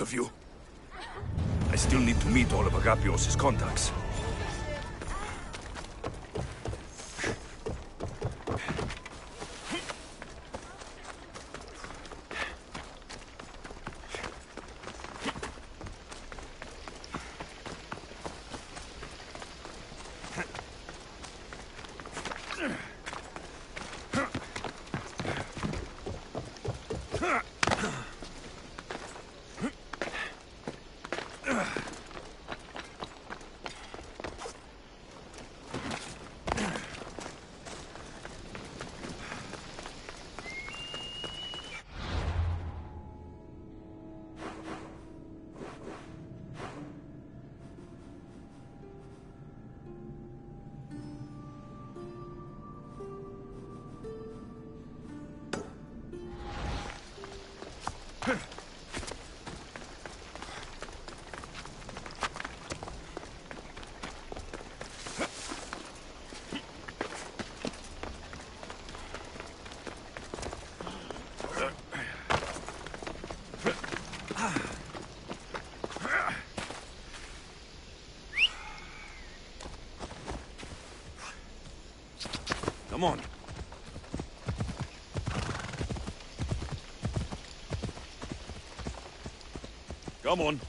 of you. I still need to meet all of Agapios' contacts. Come on. Come on.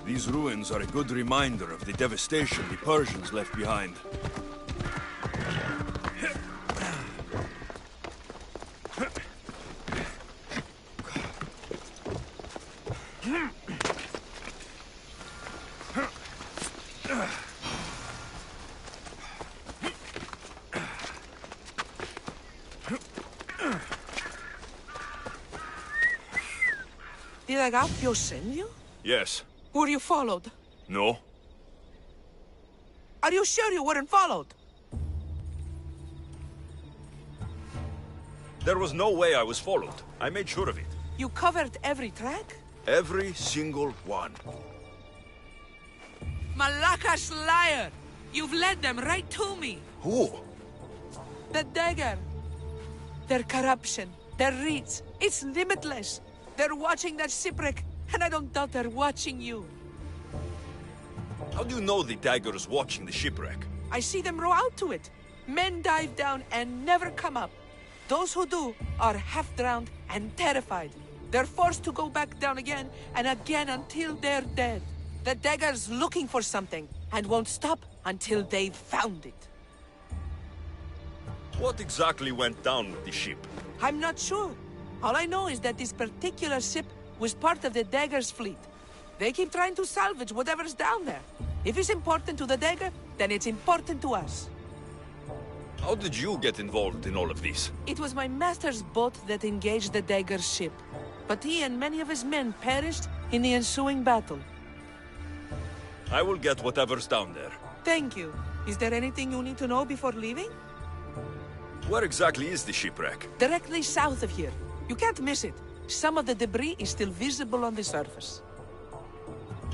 These ruins are a good reminder of the devastation the Persians left behind. Did Agapio send you? Yes. Were you followed? No? Are you sure you weren't followed? There was no way I was followed. I made sure of it. You covered every track? Every single one. Malakas liar! You've led them right to me! Who? The dagger! Their corruption, their reach, it's limitless! They're watching that shipwreck, and I don't doubt they're watching you. How do you know the dagger is watching the shipwreck? I see them row out to it. Men dive down and never come up. Those who do are half-drowned and terrified. They're forced to go back down again and again until they're dead. The dagger's looking for something and won't stop until they've found it. What exactly went down with the ship? I'm not sure. All I know is that this particular ship was part of the dagger's fleet. They keep trying to salvage whatever's down there. If it's important to the dagger, then it's important to us. How did you get involved in all of this? It was my master's boat that engaged the dagger's ship. But he and many of his men perished in the ensuing battle. I will get whatever's down there. Thank you. Is there anything you need to know before leaving? Where exactly is the shipwreck? Directly south of here. You can't miss it. Some of the debris is still visible on the surface.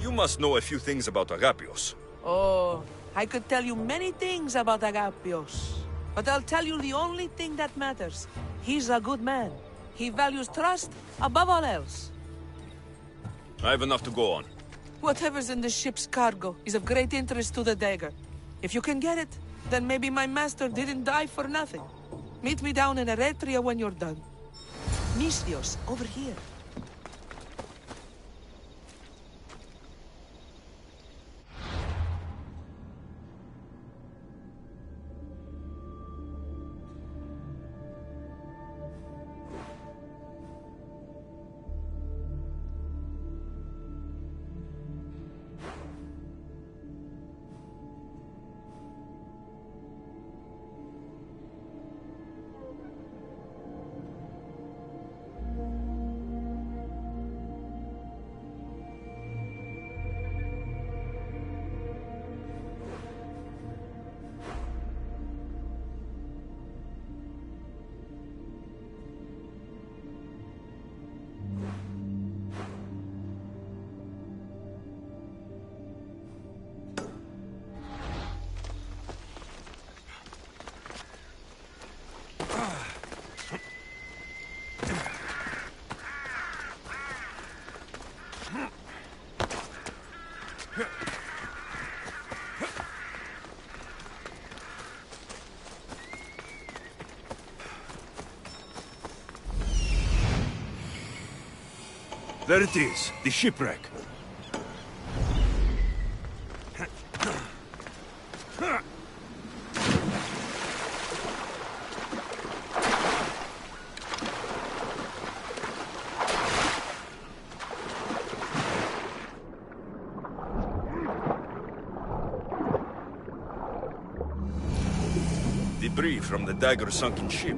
You must know a few things about Agapios. Oh, I could tell you many things about Agapios. But I'll tell you the only thing that matters. He's a good man. He values trust above all else. I have enough to go on. Whatever's in the ship's cargo is of great interest to the dagger. If you can get it, then maybe my master didn't die for nothing. Meet me down in Eretria when you're done. Misthios, over here. There it is, the shipwreck. Debris from the dagger's sunken ship.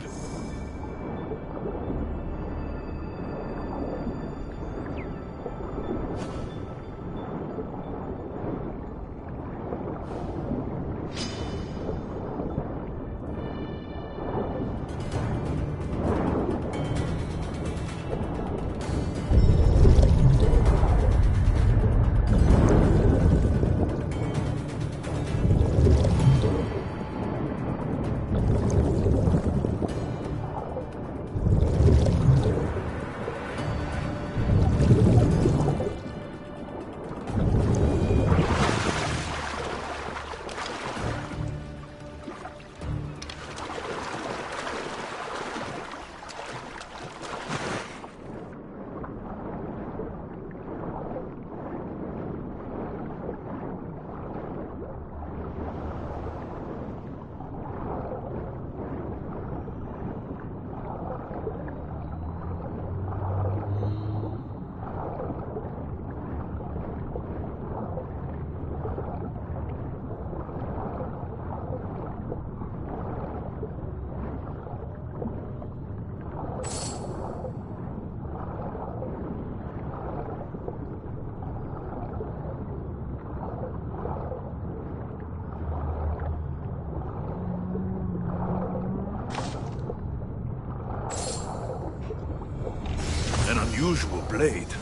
unusual blade.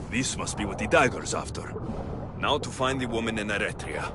This must be what the dagger's after. Now to find the woman in Eretria.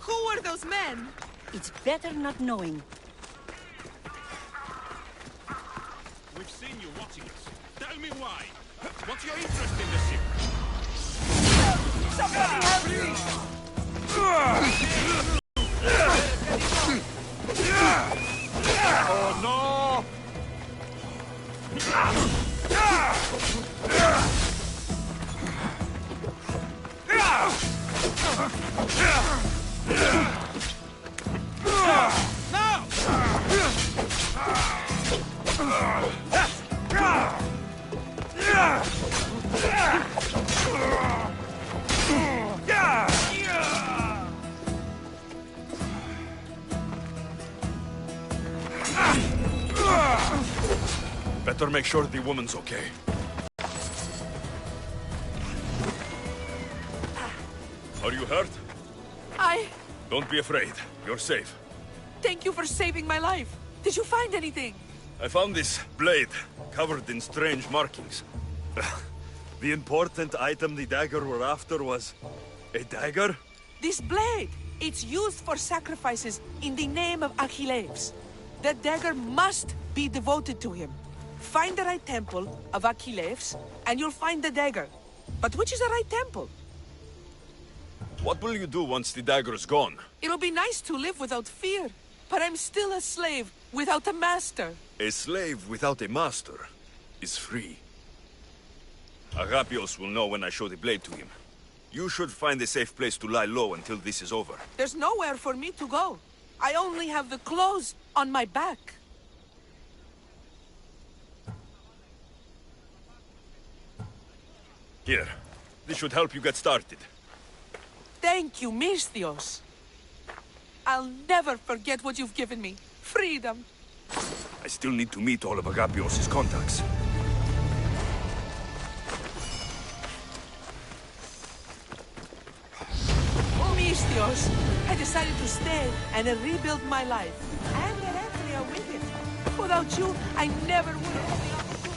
Who were those men? It's better not knowing. We've seen you watching us. Tell me why. What's your interest in the ship? Somebody help me! Oh no! Better make sure the woman's okay. Are you hurt? Don't be afraid. You're safe. Thank you for saving my life. Did you find anything? I found this blade, covered in strange markings. The important item the dagger were after was... a dagger? This blade! It's used for sacrifices in the name of Achilles. The dagger must be devoted to him. Find the right temple of Achilles, and you'll find the dagger. But which is the right temple? What will you do once the dagger's gone? It'll be nice to live without fear, but I'm still a slave without a master. A slave without a master is free. Agapios will know when I show the blade to him. You should find a safe place to lie low until this is over. There's nowhere for me to go. I only have the clothes on my back. Here, this should help you get started. Thank you, Misthios. I'll never forget what you've given me. Freedom. I still need to meet all of Agapios' contacts. Misthios, I decided to stay and rebuild my life. And Eretria with it. Without you, I never would have had the opportunity.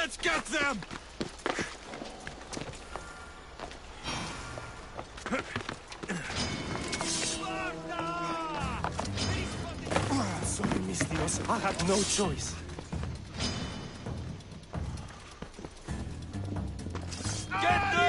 Let's get them! Sorry, Mistios. I had no choice. Get them!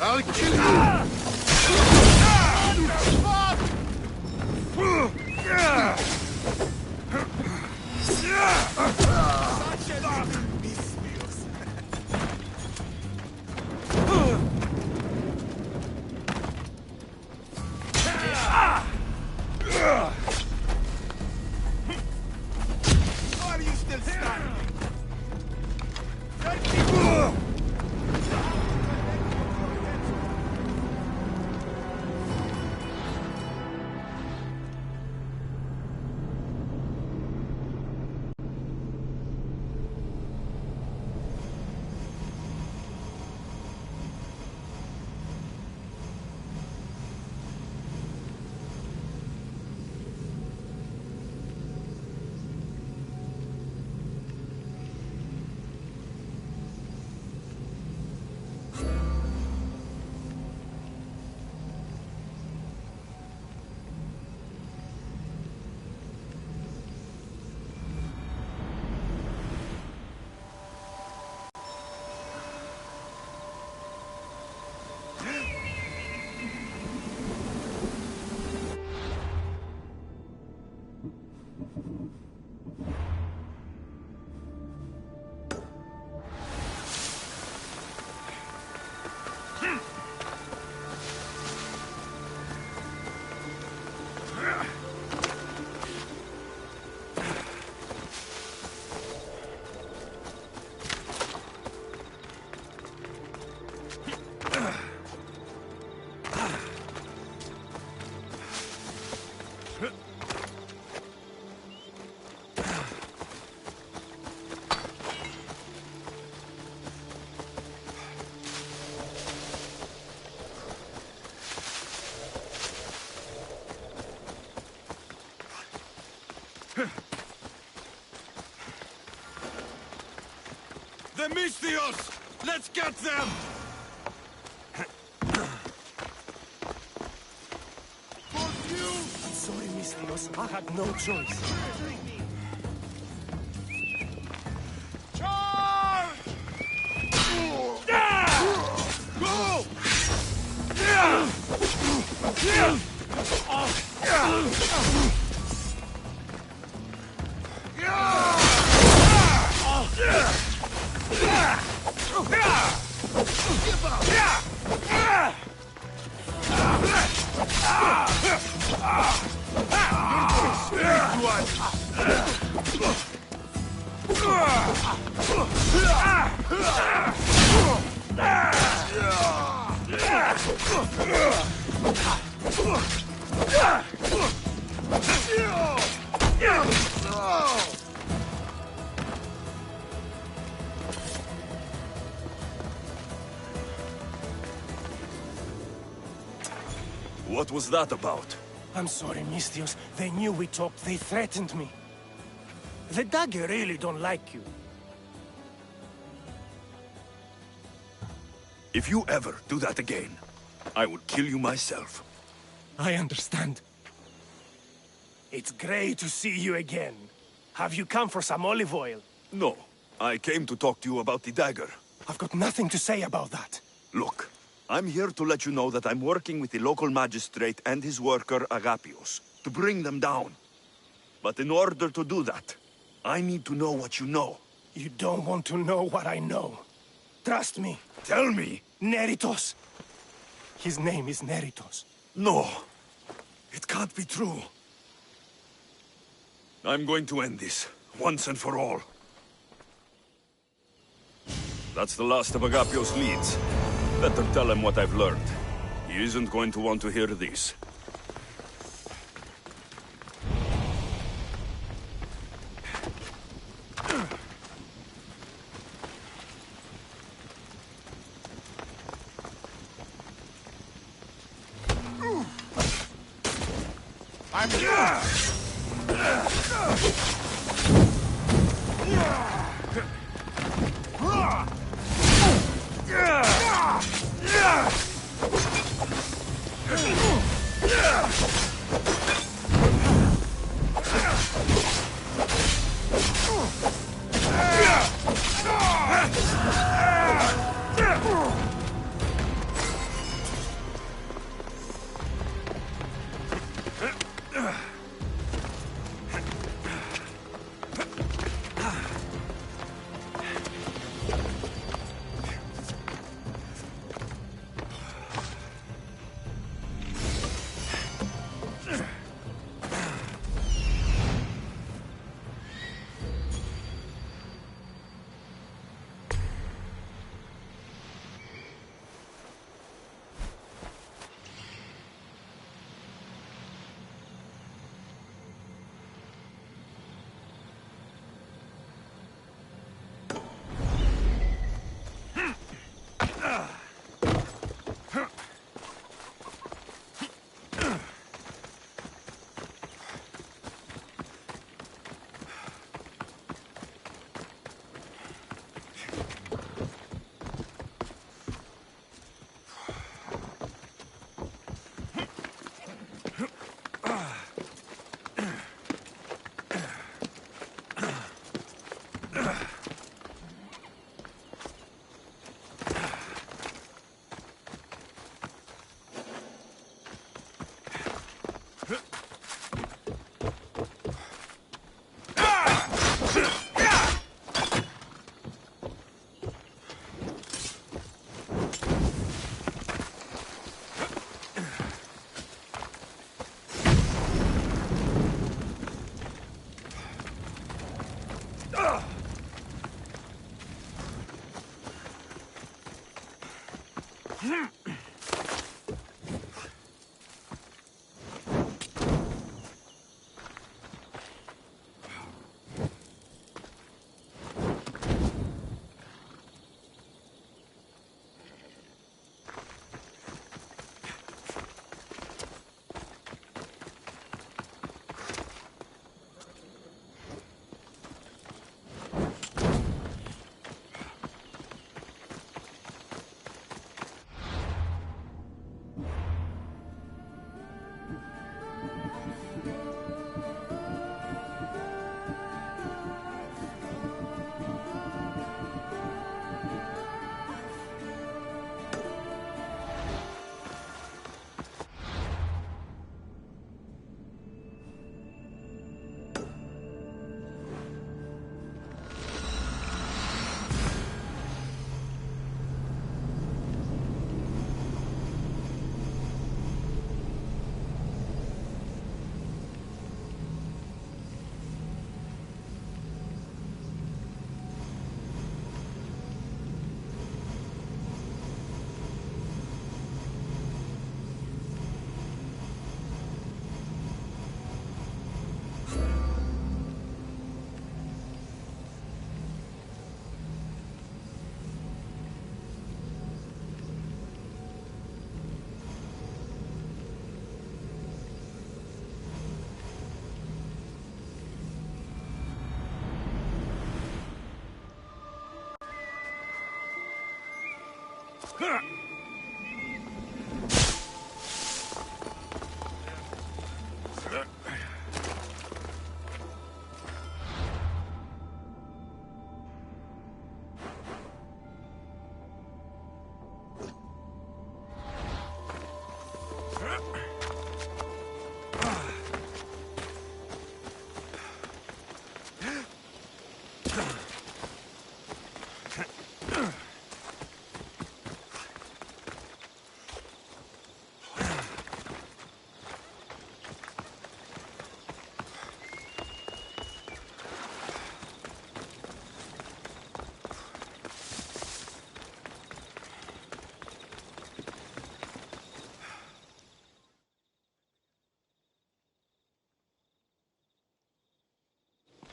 I'll kill you! Why are you still standing? The Mystios! Let's get them! Sorry, Mistios. I had no choice. Charge! Go! What was that about? I'm sorry, Mistios. They knew we talked. They threatened me. The dagger really don't like you. If you ever do that again, I will kill you myself. I understand. It's great to see you again. Have you come for some olive oil? No, I came to talk to you about the dagger. I've got nothing to say about that. Look, I'm here to let you know that I'm working with the local magistrate and his worker, Agapios, to bring them down. But in order to do that, I need to know what you know. You don't want to know what I know. Trust me. Tell me! Neritos. His name is Neritos. No, it can't be true. I'm going to end this, once and for all. That's the last of Agapios' leads. Better tell him what I've learned. He isn't going to want to hear this. I'm here!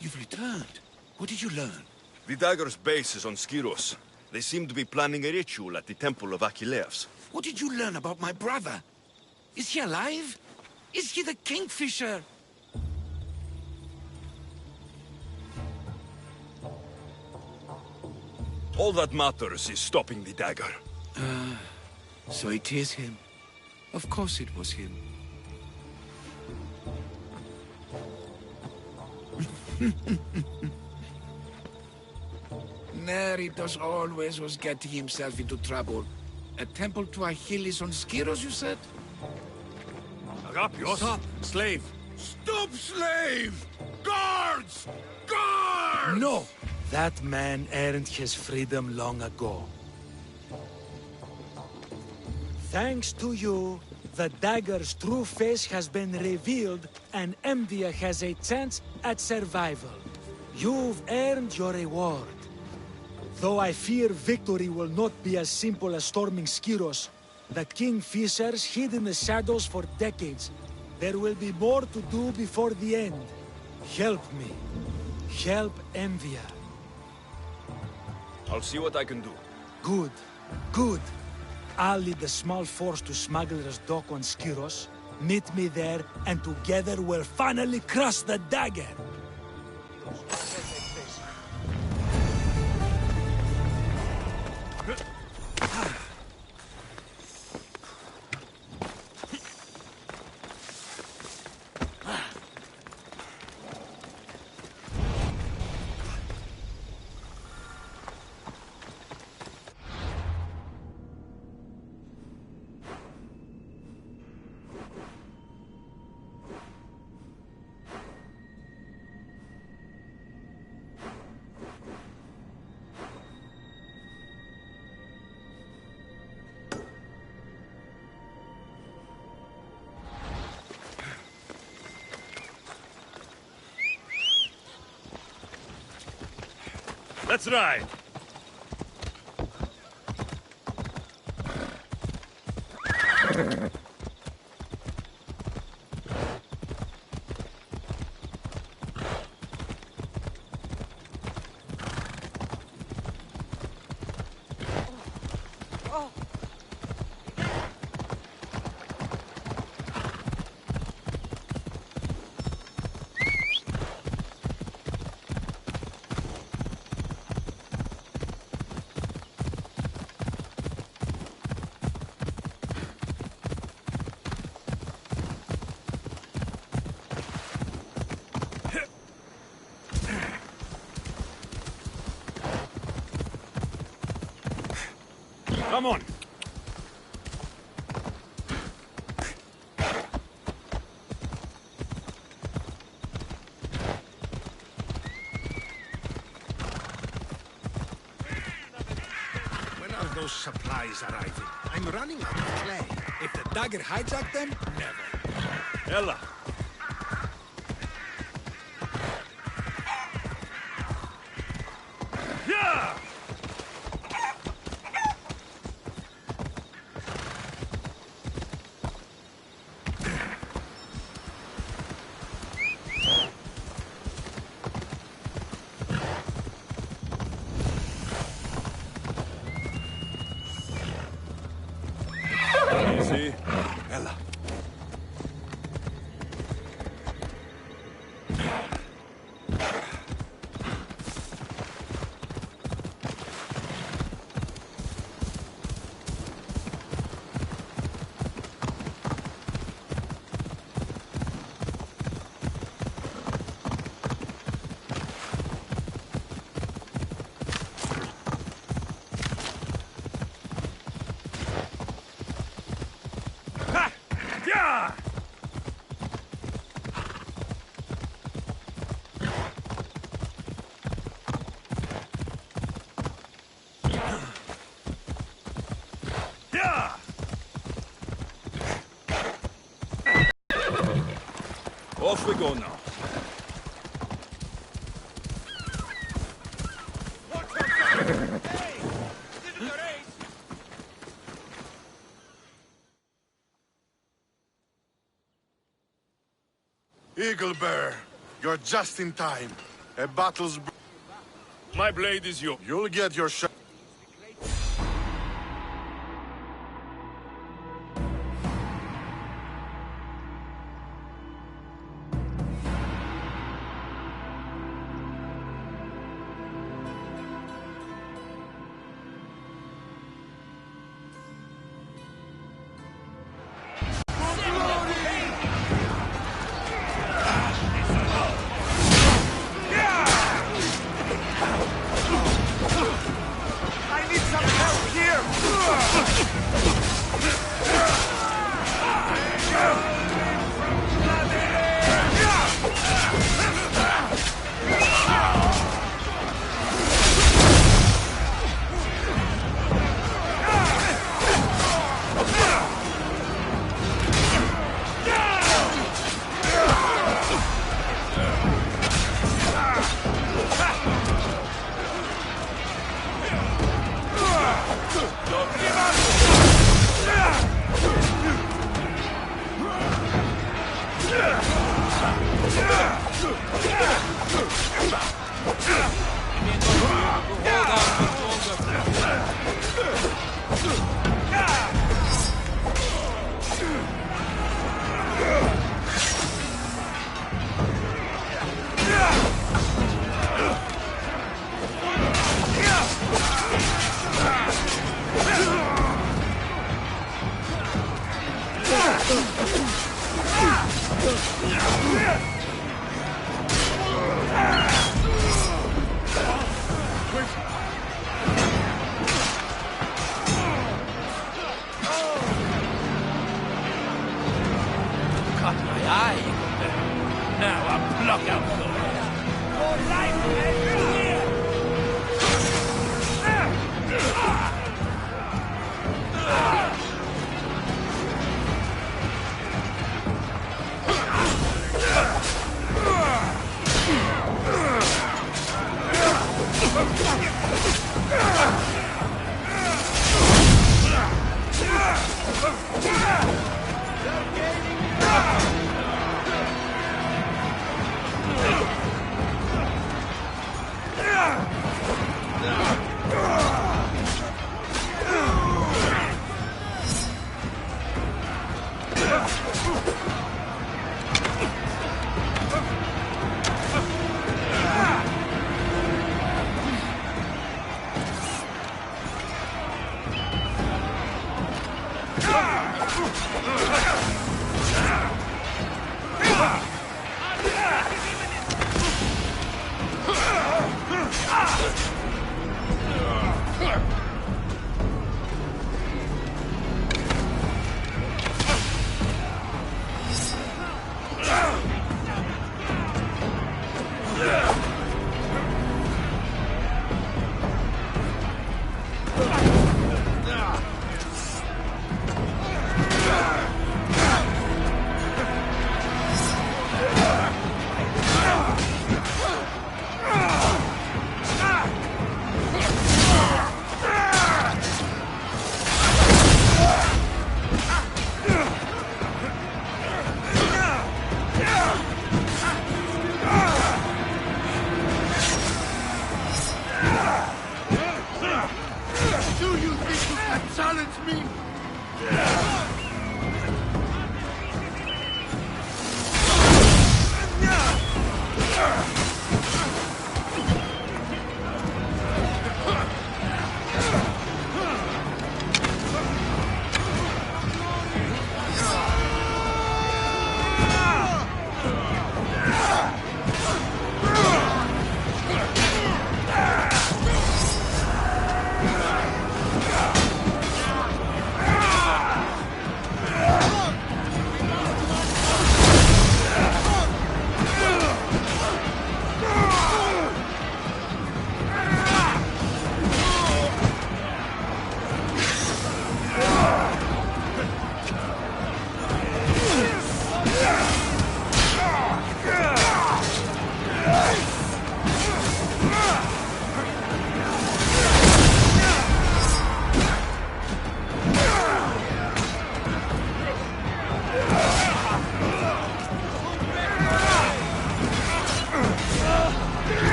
You've returned. What did you learn? The dagger's base is on Skiros. They seem to be planning a ritual at the temple of Achilleus. What did you learn about my brother? Is he alive? Is he the Kingfisher? All that matters is stopping the dagger. So it is him. Of course it was him. Neritos always was getting himself into trouble. A temple to Achilles on Skiros, you said? Agapios? Stop, slave! Stop, slave! Guards! Guards! No! That man earned his freedom long ago. Thanks to you, the dagger's true face has been revealed and Emdia has a chance at survival. You've earned your reward. Though I fear victory will not be as simple as storming Skiros, the Kingfishers hid in the shadows for decades. There will be more to do before the end. Help me. Help Emdia. I'll see what I can do. Good. Good. I'll lead a small force to Smuggler's Dock on Skiros. Meet me there, and together we'll finally crush the dagger! Let's ride! Come on! When are those supplies arriving? I'm running out of clay. If the dagger hijacked them, never. Ella! Yeah! Easy. Ella. Off we go now. Eagle Bear, you're just in time. A battle's... My blade is yours. You'll get your shot.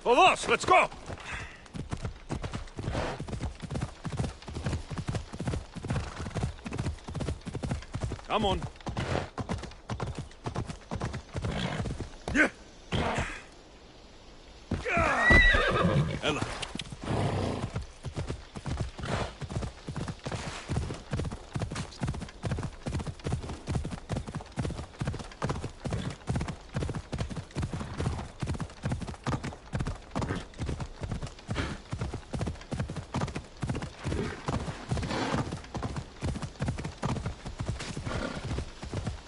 Vamos, let's go! Come on. Yeah. Ella.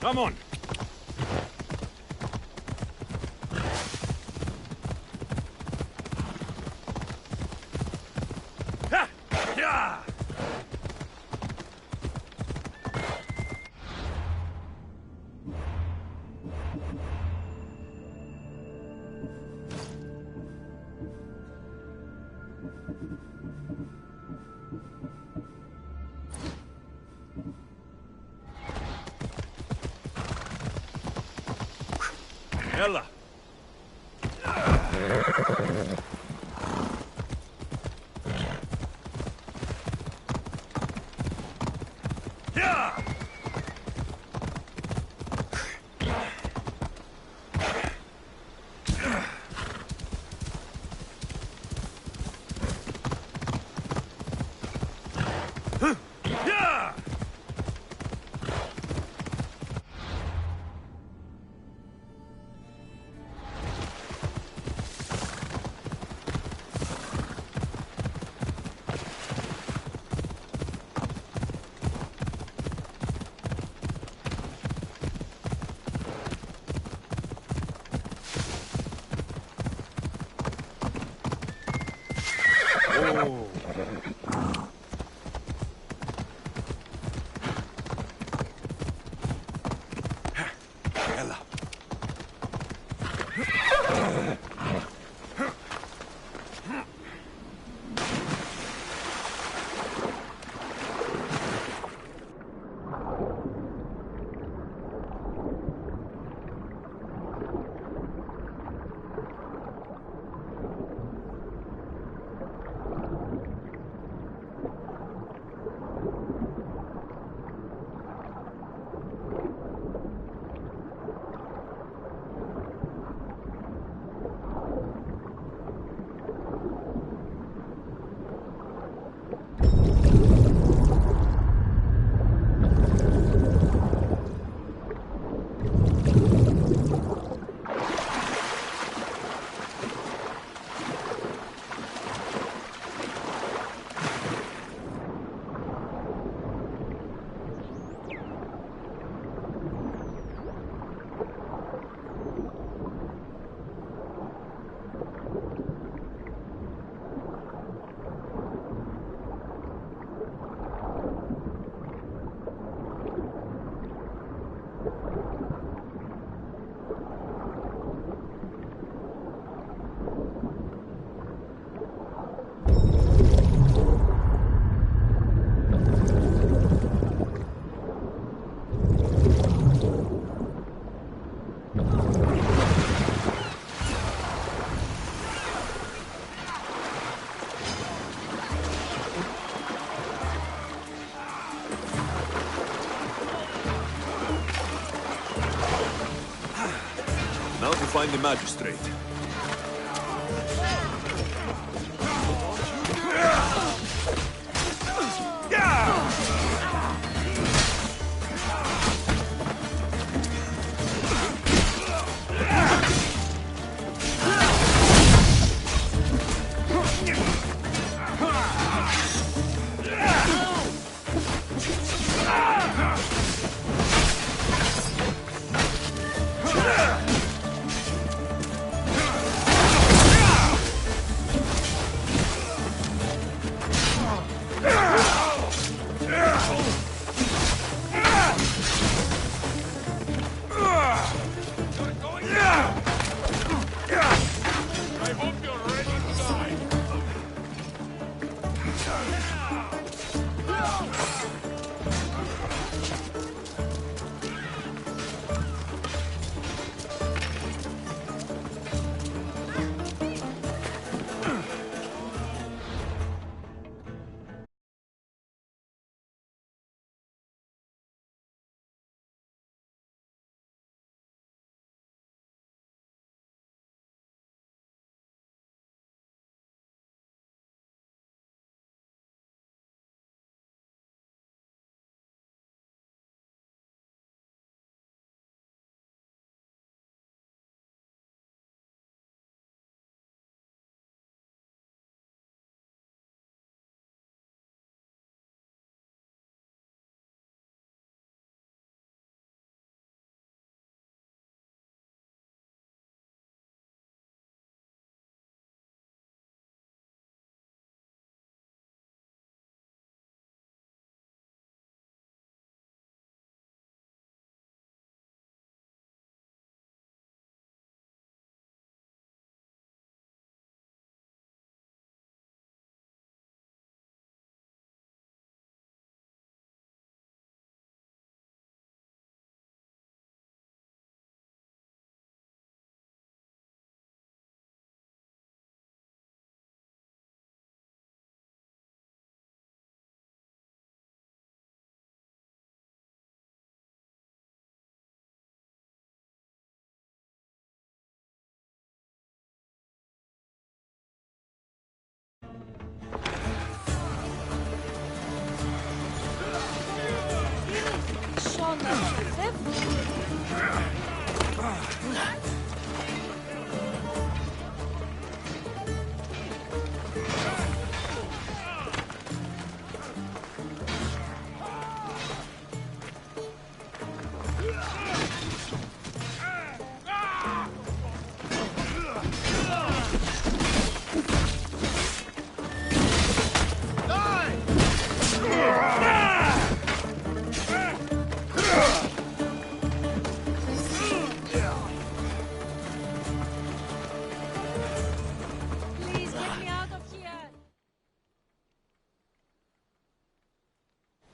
Come on. Ha! Yeah! Ella. Yeah! Yeah! to find the magistrate.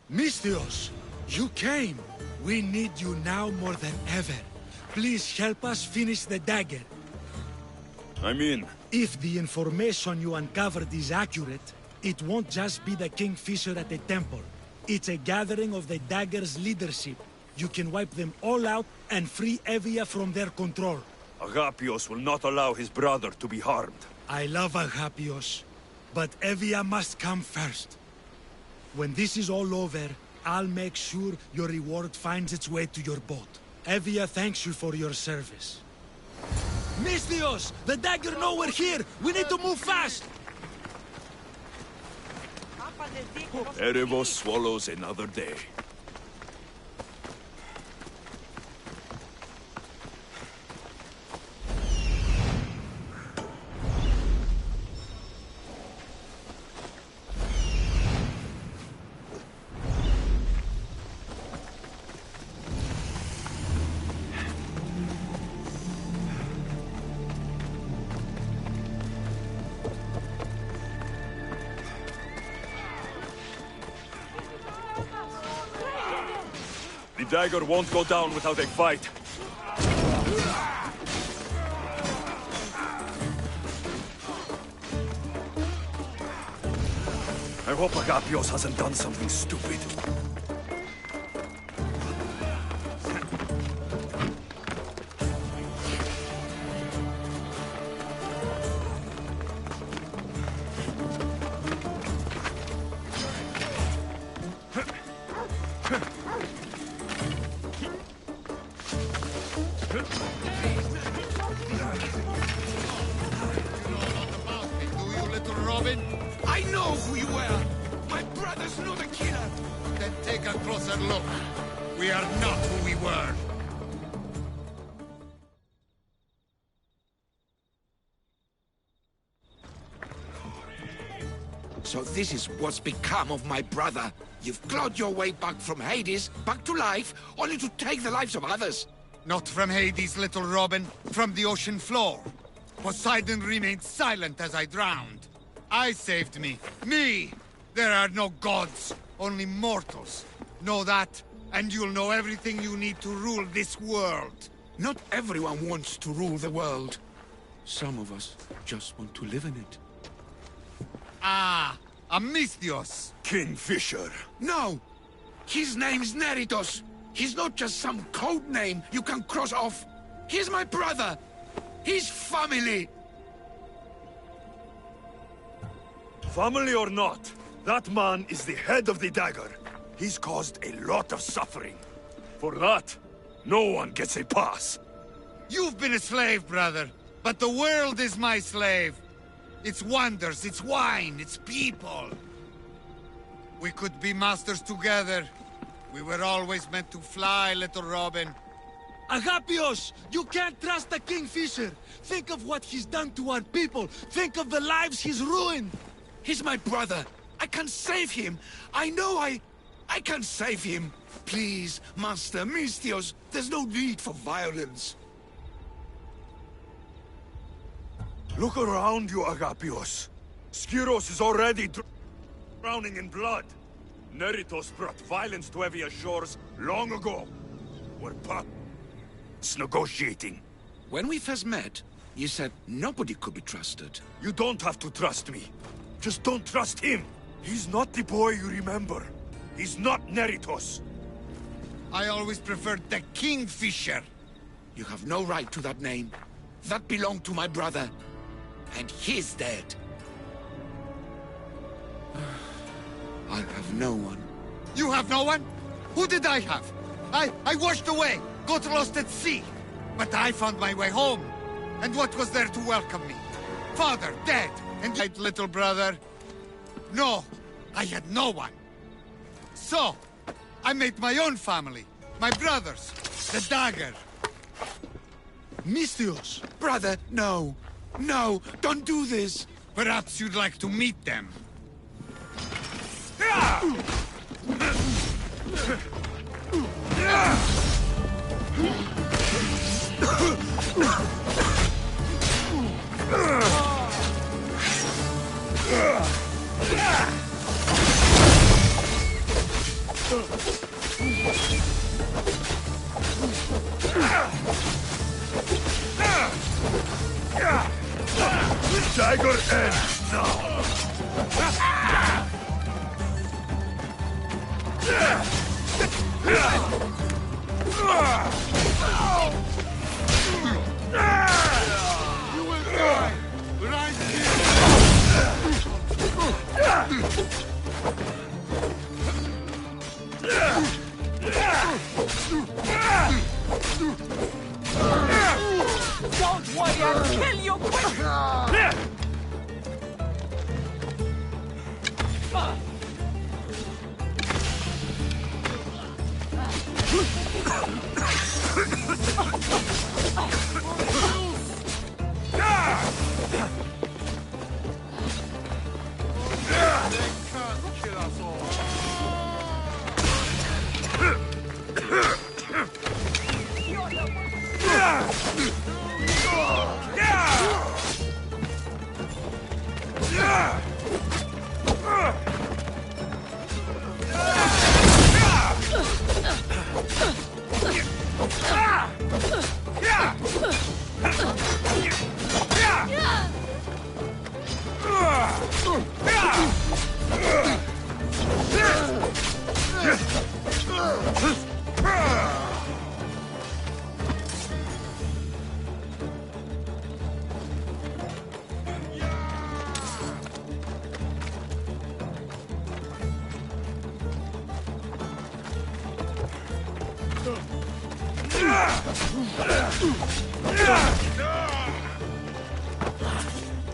Misthios, you came. We need you now more than ever. Please help us finish the dagger. I'm in. If the information you uncovered is accurate, it won't just be the Kingfisher at the temple. It's a gathering of the dagger's leadership. You can wipe them all out and free Evia from their control. Agapios will not allow his brother to be harmed. I love Agapios, but Evia must come first. When this is all over, I'll make sure your reward finds its way to your boat. Evia thanks you for your service. Misthios! The dagger know we're here! We need to move fast! Erebos swallows another day. The dagger won't go down without a fight. I hope Agapios hasn't done something stupid. Robin? I know who you were! My brothers knew the killer! Then take a closer look. We are not who we were. So this is what's become of my brother. You've clawed your way back from Hades, back to life, only to take the lives of others. Not from Hades, little Robin. From the ocean floor. Poseidon remained silent as I drowned. I saved me. Me! There are no gods, only mortals. Know that, and you'll know everything you need to rule this world. Not everyone wants to rule the world. Some of us just want to live in it. Ah, Amisthios. Kingfisher. No! His name's Neritos. He's not just some code name you can cross off. He's my brother. He's family. Family or not, that man is the head of the dagger. He's caused a lot of suffering. For that, no one gets a pass. You've been a slave, brother, but the world is my slave. Its wonders, its wine, its people. We could be masters together. We were always meant to fly, little Robin. Agapios! You can't trust the Kingfisher! Think of what he's done to our people! Think of the lives he's ruined! He's my brother. I can save him. I know I can save him. Please, Master Misthios, there's no need for violence. Look around you, Agapios. Skyros is already drowning in blood. Neritos brought violence to Evia shores long ago. We're negotiating. When we first met, you said nobody could be trusted. You don't have to trust me. Just don't trust him. He's not the boy you remember. He's not Neritos. I always preferred the Kingfisher. You have no right to that name. That belonged to my brother. And he's dead. I have no one. You have no one? Who did I have? I washed away, got lost at sea. But I found my way home. And what was there to welcome me? Father, dead, and my little brother. No, I had no one. So, I made my own family. My brothers, the dagger. Misthios! Brother, no. No, don't do this. Perhaps you'd like to meet them. Dagger ends now. You will die right here. Don't worry, I'll kill you quick!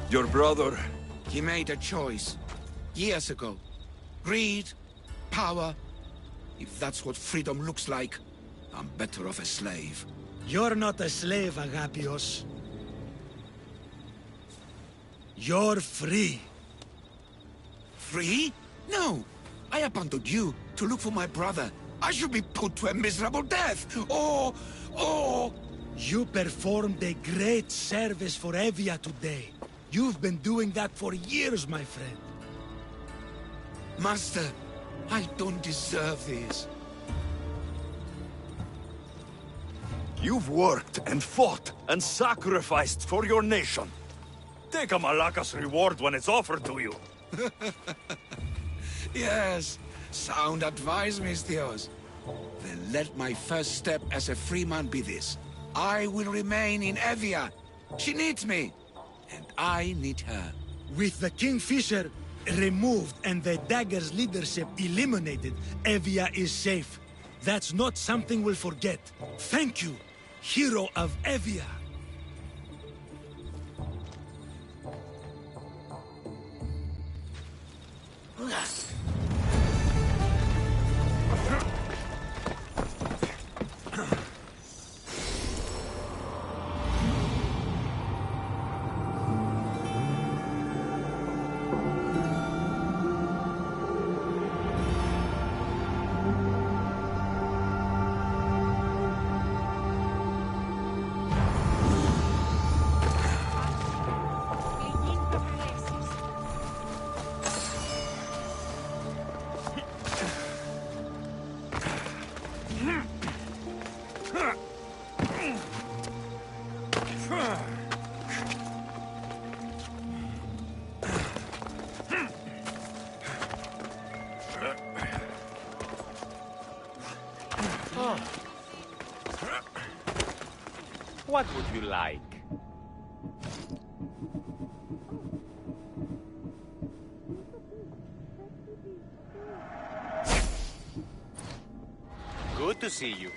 Your brother... He made a choice. Years ago. Greed, power. If that's what freedom looks like, I'm better off a slave. You're not a slave, Agapios. You're free. Free? No! I abandoned you to look for my brother. I should be put to a miserable death, or... You performed a great service for Evia today. You've been doing that for years, my friend. Master, I don't deserve this. You've worked and fought and sacrificed for your nation. Take a Malaka's reward when it's offered to you. Yes, sound advice, Misthios. Then let my first step as a free man be this. I will remain in Evia. She needs me, and I need her. With the Kingfisher removed and the Dagger's leadership eliminated, Evia is safe. That's not something we'll forget. Thank you, hero of Evia. What would you like? Good to see you.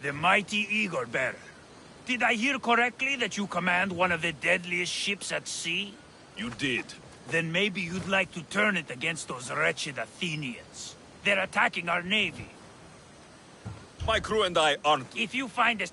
The mighty Eagle Bearer. Did I hear correctly that you command one of the deadliest ships at sea? You did. Then maybe you'd like to turn it against those wretched Athenians. They're attacking our navy. My crew and I aren't... If you find a...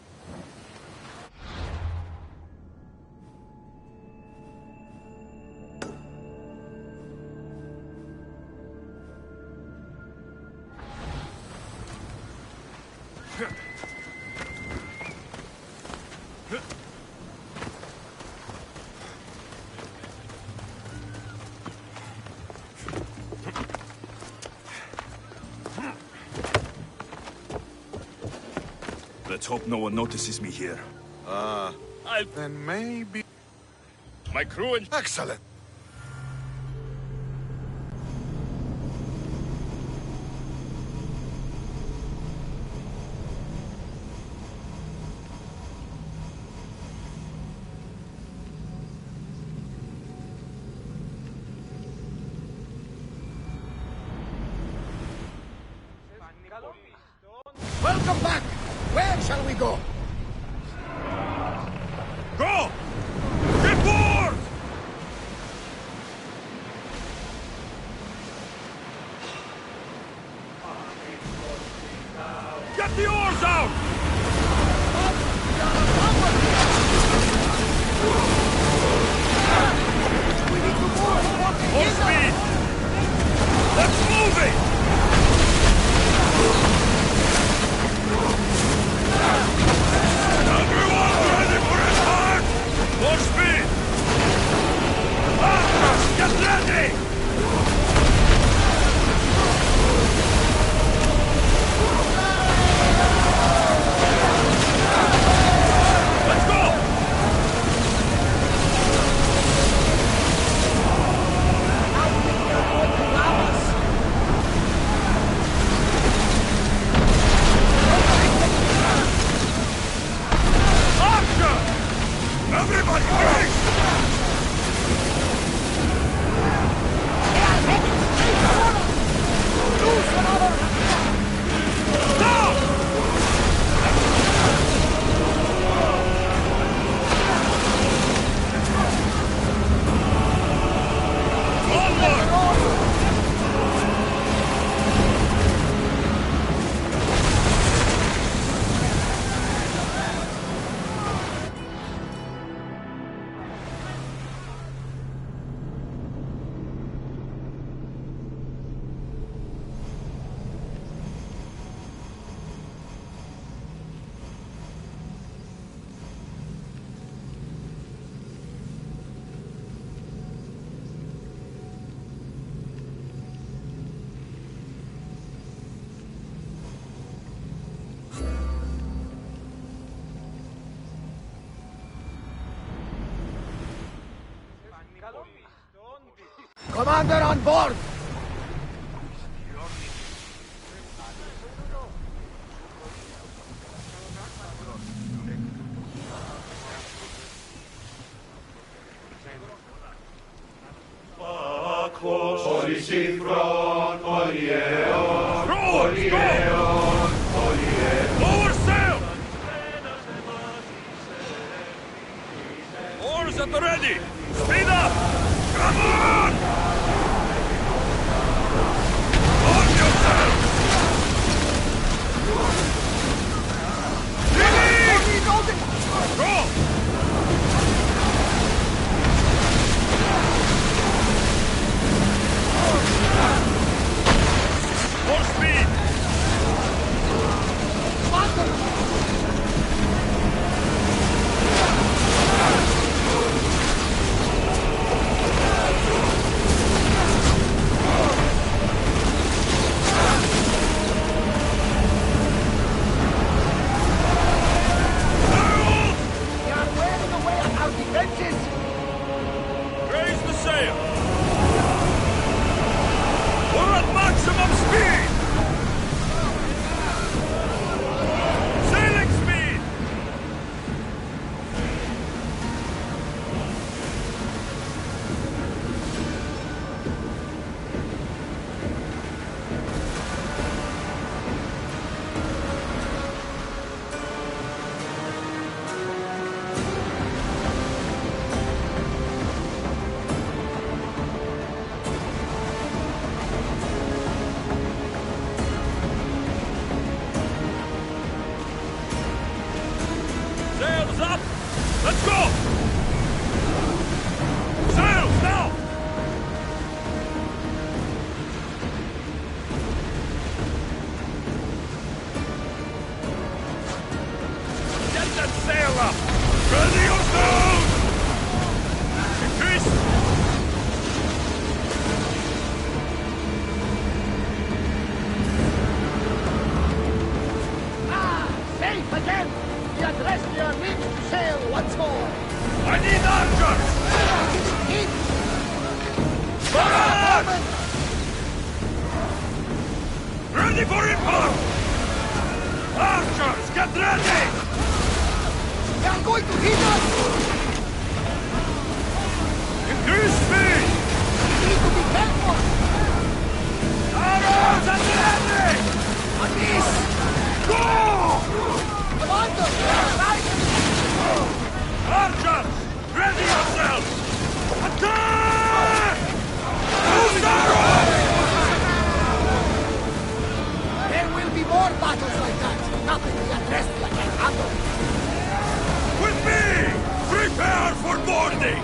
Let's hope no one notices me here. Then maybe... My crew and... Excellent. Welcome back! Where shall we go? Go! Get board! Get the oars out! More speed! Let's move it! Everyone ready for a start? More speed! Get ready! Let's go! Everybody, brace! Stop! Onward! Commander on board! Lower sail! Oars at the ready! Speed up! Come on! On yourself! Go! More speed! Ready for impact! Archers, get ready! They are going to hit us! Increase speed! We need to be careful! Arrows at ready! On this! Go! Commander, they are right! Archers, ready yourselves! Attack! Use arrows! There will be more battles like that! Nothing the Adrestia can handle! With me! Prepare for boarding!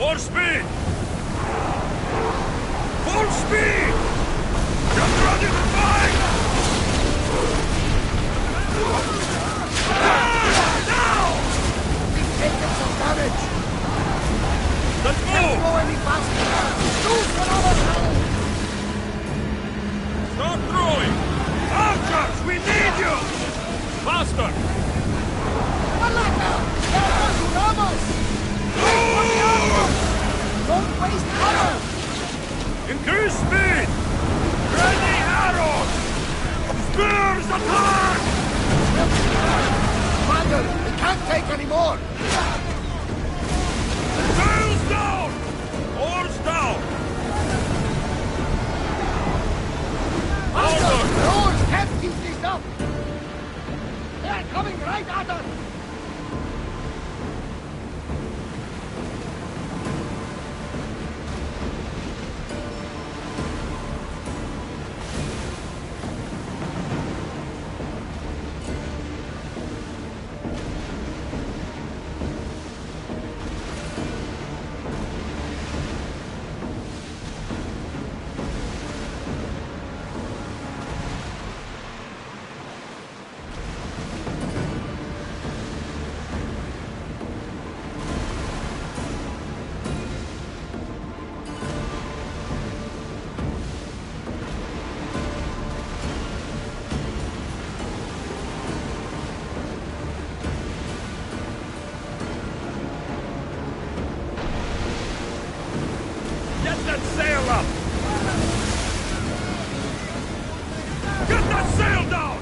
Full speed! Full speed! Get ready to fight! Now! We've taken some damage! Let's Can't move! go any faster! Lose another battle! Start throwing! Archers, we need you! Faster! Malaka! Ramos! Don't waste cover! Increase speed! Ready arrows! Spears attack! Commander, we can't take any more! Sails down! Oars down! Commander, the oars can't keep this up! They're coming right at us! Hoist that sail up! Get that sail down!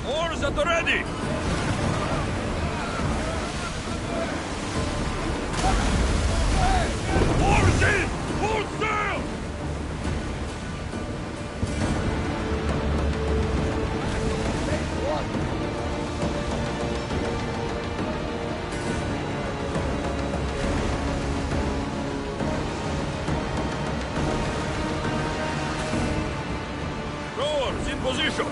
Oars at the ready! Oars in! Full sail! Rowers in position!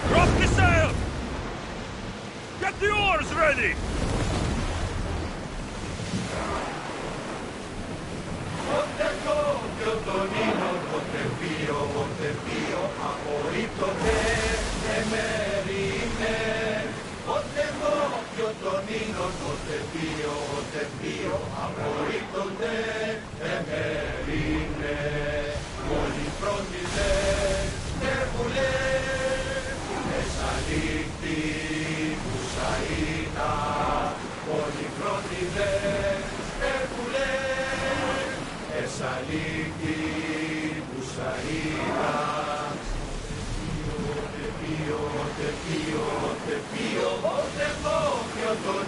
Drop the sail! Get the oars ready!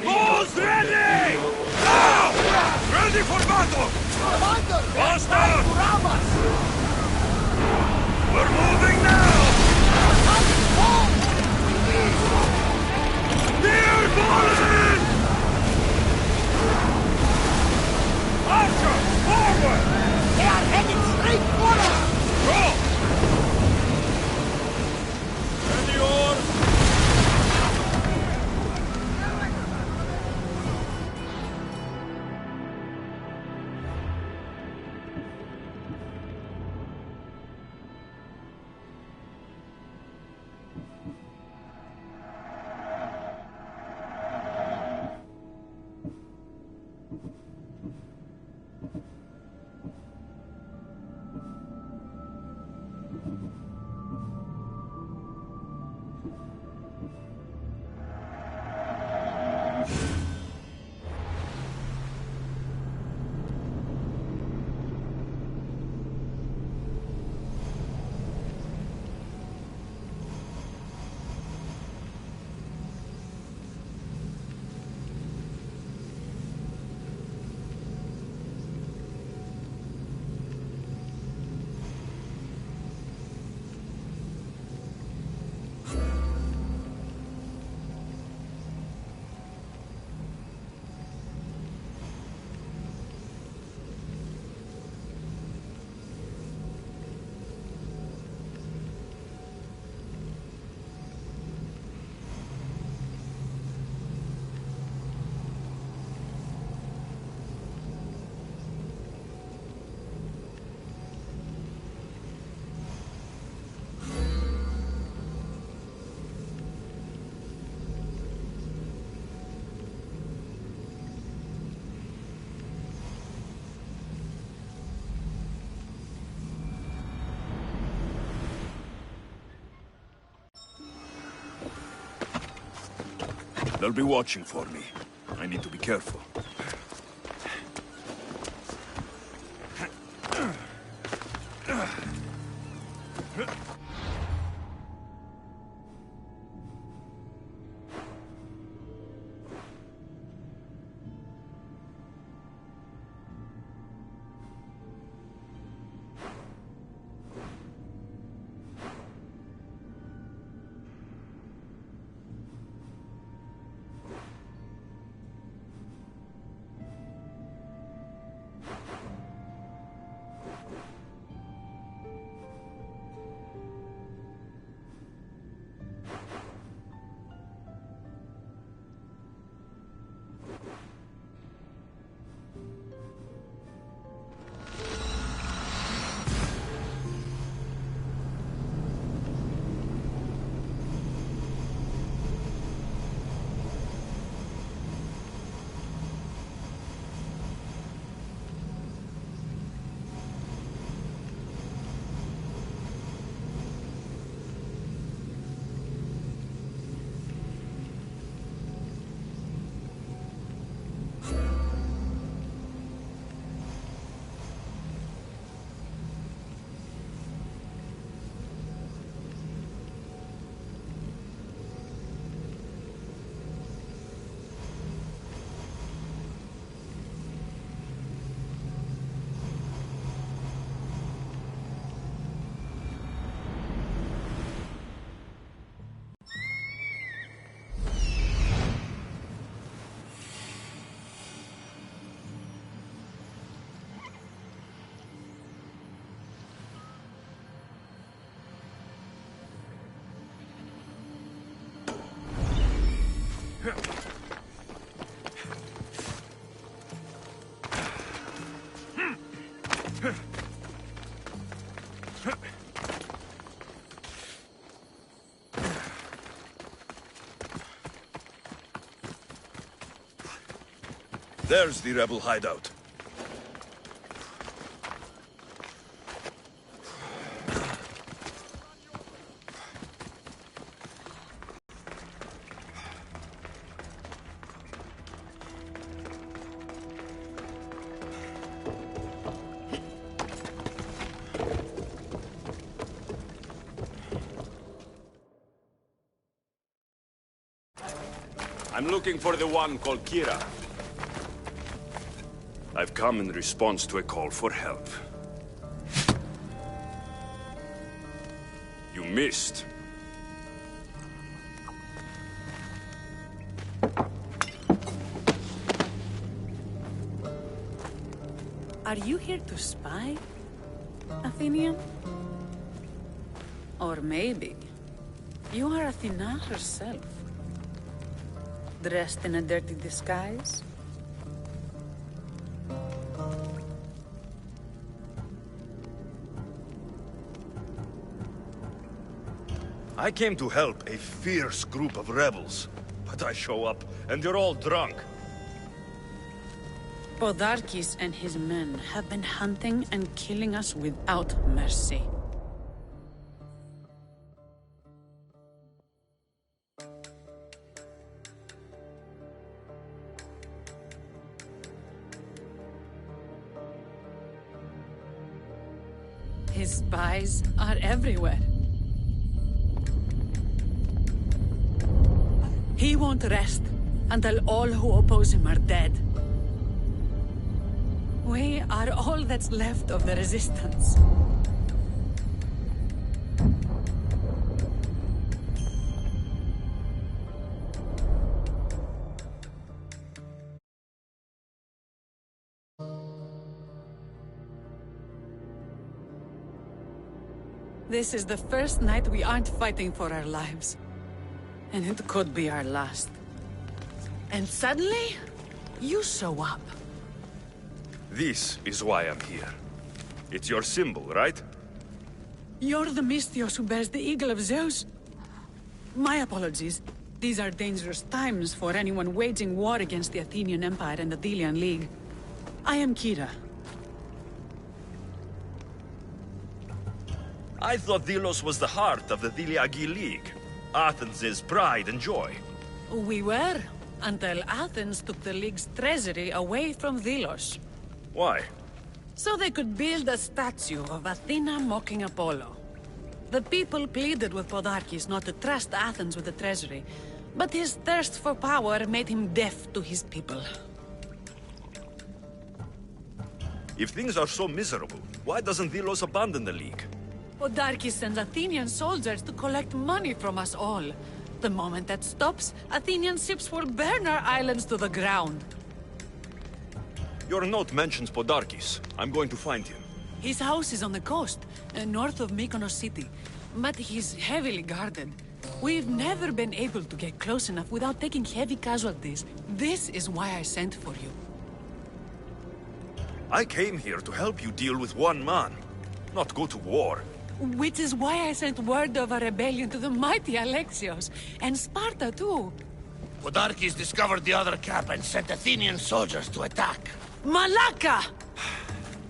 Oars ready! Now! Ready for battle! Bust out! We're moving now! Dear Bolin! Archer, forward! They are headed straight for us! Roll! Ready, oars! They'll be watching for me. I need to be careful. There's the rebel hideout. I'm looking for the one called Kira. I've come in response to a call for help. You missed. Are you here to spy, Athenian? Or maybe you are Athena herself, dressed in a dirty disguise? I came to help a fierce group of rebels, but I show up and they're all drunk. Podarkes and his men have been hunting and killing us without mercy. His spies are everywhere. He won't rest until all who oppose him are dead. We are all that's left of the resistance. This is the first night we aren't fighting for our lives. And it could be our last. And suddenly, you show up. This is why I'm here. It's your symbol, right? You're the Mystios who bears the eagle of Zeus? My apologies. These are dangerous times for anyone waging war against the Athenian Empire and the Delian League. I am Kira. I thought Delos was the heart of the Deliagi League. Athens' pride and joy. We were, until Athens took the League's treasury away from Delos. Why? So they could build a statue of Athena mocking Apollo. The people pleaded with Podarkes not to trust Athens with the treasury, but his thirst for power made him deaf to his people. If things are so miserable, why doesn't Delos abandon the League? Podarkes sends Athenian soldiers to collect money from us all. The moment that stops, Athenian ships will burn our islands to the ground. Your note mentions Podarkes. I'm going to find him. His house is on the coast, north of Mykonos city. But he's heavily guarded. We've never been able to get close enough without taking heavy casualties. This is why I sent for you. I came here to help you deal with one man, not go to war. Which is why I sent word of a rebellion to the mighty Alexios, and Sparta too. Podarkes discovered the other camp and sent Athenian soldiers to attack. Malaka!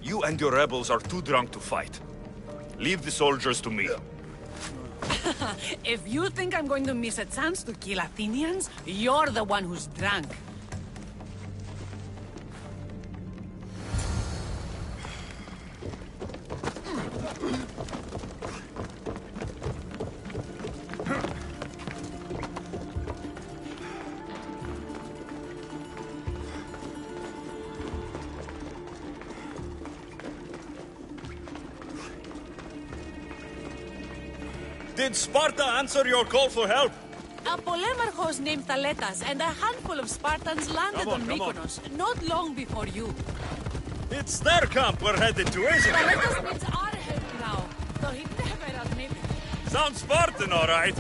You and your rebels are too drunk to fight. Leave the soldiers to me. If you think I'm going to miss a chance to kill Athenians, you're the one who's drunk. Did Sparta answer your call for help? A polemarchos named Thaletas and a handful of Spartans landed on Mykonos, not long before you. It's their camp we're headed to, isn't it? Thaletas needs our help now, though he never admitted it. Sounds Spartan, all right.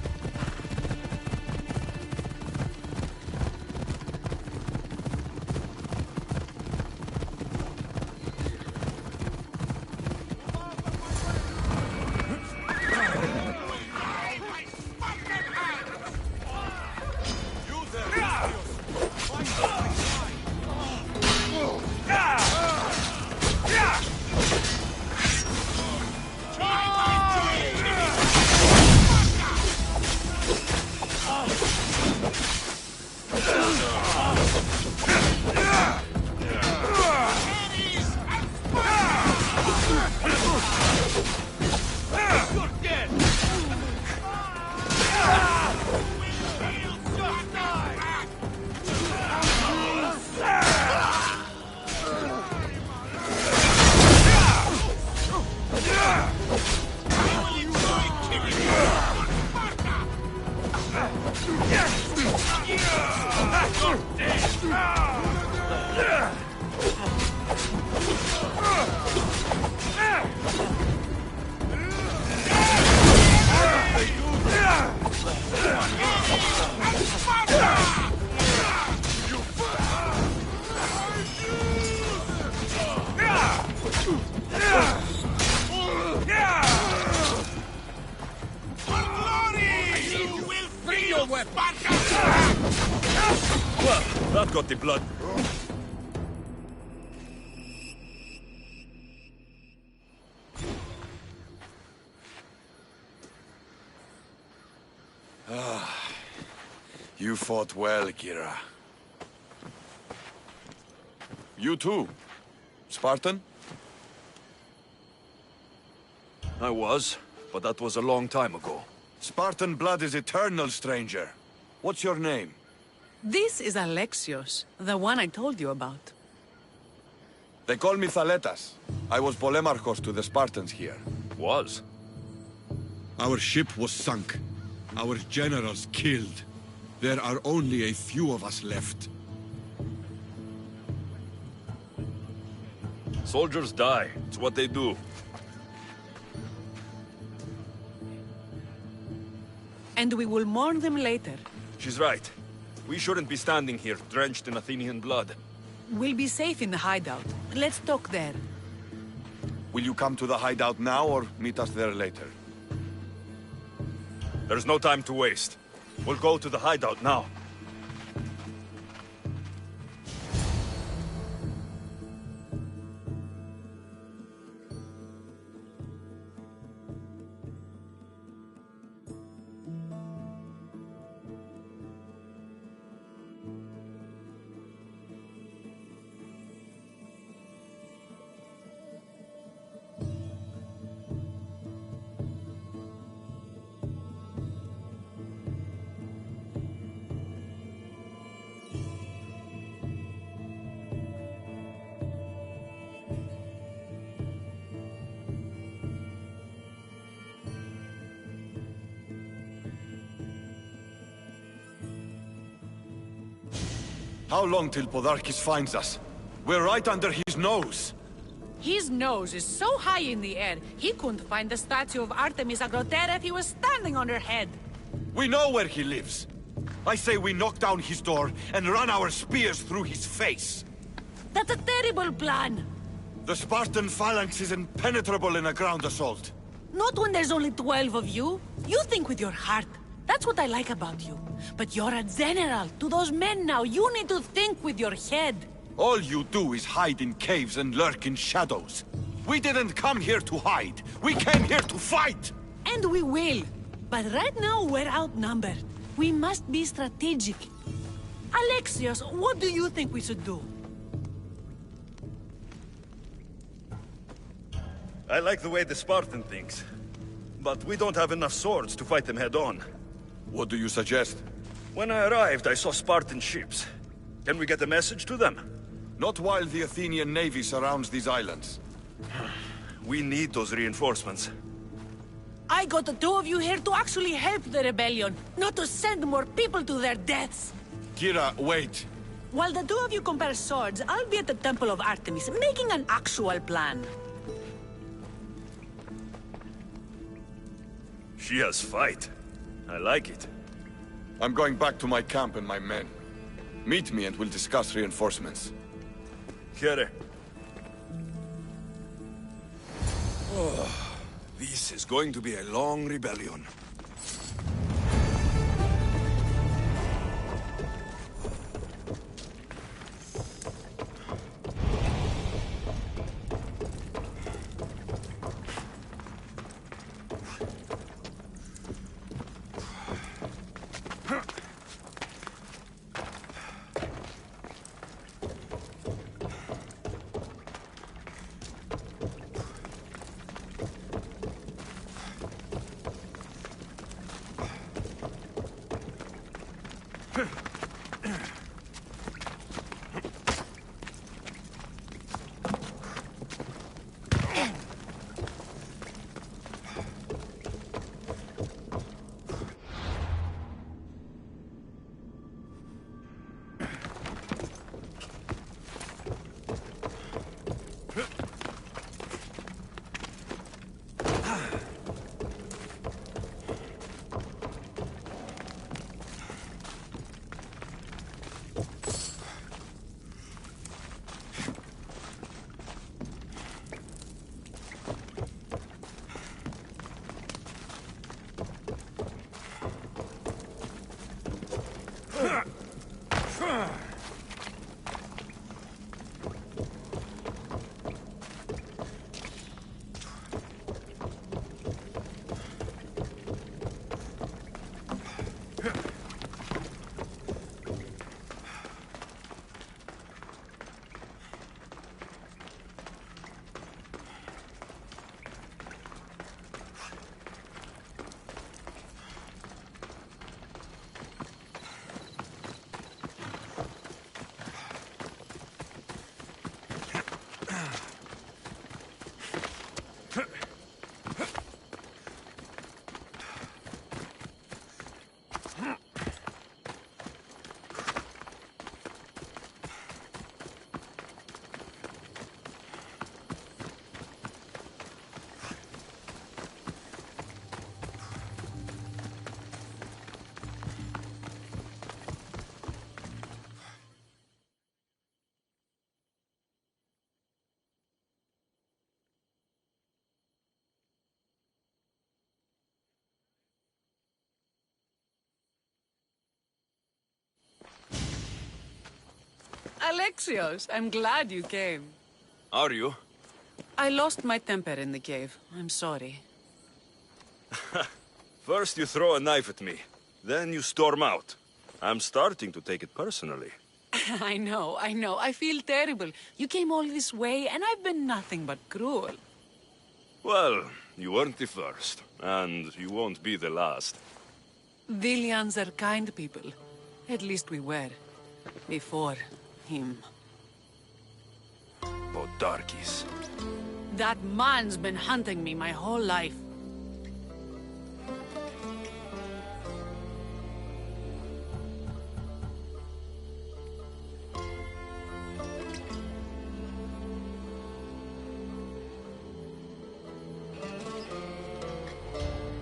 You're dead! Well, that got the blood. You fought well, Kira. You too, Spartan? I was, but that was a long time ago. Spartan blood is eternal, stranger. What's your name? This is Alexios, the one I told you about. They call me Thaletas. I was Polemarchos to the Spartans here. Was? Our ship was sunk. Our generals killed. There are only a few of us left. Soldiers die. It's what they do. And we will mourn them later. She's right. We shouldn't be standing here, drenched in Athenian blood. We'll be safe in the hideout. Let's talk there. Will you come to the hideout now or meet us there later? There's no time to waste. We'll go to the hideout now. How long till Podarkis finds us? We're right under his nose. His nose is so high in the air, he couldn't find the statue of Artemis Agrotera if he was standing on her head. We know where he lives. I say we knock down his door and run our spears through his face. That's a terrible plan. The Spartan phalanx is impenetrable in a ground assault. Not when there's only 12 of you. You think with your heart. That's what I like about you. But you're a general. To those men now, you need to think with your head. All you do is hide in caves and lurk in shadows. We didn't come here to hide. We came here to fight! And we will. But right now, we're outnumbered. We must be strategic. Alexios, what do you think we should do? I like the way the Spartan thinks. But we don't have enough swords to fight them head-on. What do you suggest? When I arrived, I saw Spartan ships. Can we get a message to them? Not while the Athenian navy surrounds these islands. We need those reinforcements. I got the two of you here to actually help the rebellion, not to send more people to their deaths. Kira, wait. While the two of you compare swords, I'll be at the Temple of Artemis, making an actual plan. She has fight. I like it. I'm going back to my camp and my men. Meet me and we'll discuss reinforcements. Here. Oh, this is going to be a long rebellion. Alexios, I'm glad you came. Are you? I lost my temper in the cave. I'm sorry. First you throw a knife at me, then you storm out. I'm starting to take it personally. I know. I feel terrible. You came all this way, and I've been nothing but cruel. Well, you weren't the first, and you won't be the last. Vilians are kind people. At least we were. Before him. Podarkis. That man's been hunting me my whole life.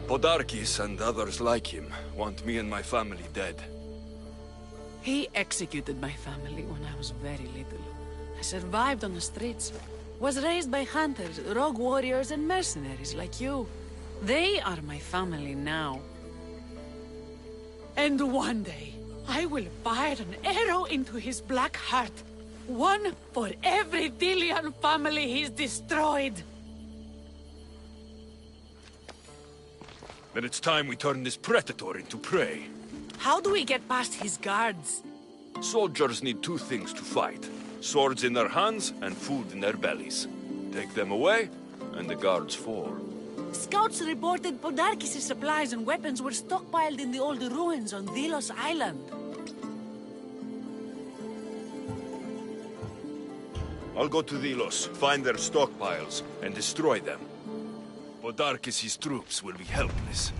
Podarkis and others like him want me and my family dead. He executed my family when I was very little. I survived on the streets. Was raised by hunters, rogue warriors, and mercenaries like you. They are my family now. And one day, I will fire an arrow into his black heart. One for every Dilian family he's destroyed. Then it's time we turn this predator into prey. How do we get past his guards? Soldiers need two things to fight. Swords in their hands and food in their bellies. Take them away, and the guards fall. Scouts reported Podarkis' supplies and weapons were stockpiled in the old ruins on Delos Island. I'll go to Delos, find their stockpiles, and destroy them. Podarkis' troops will be helpless.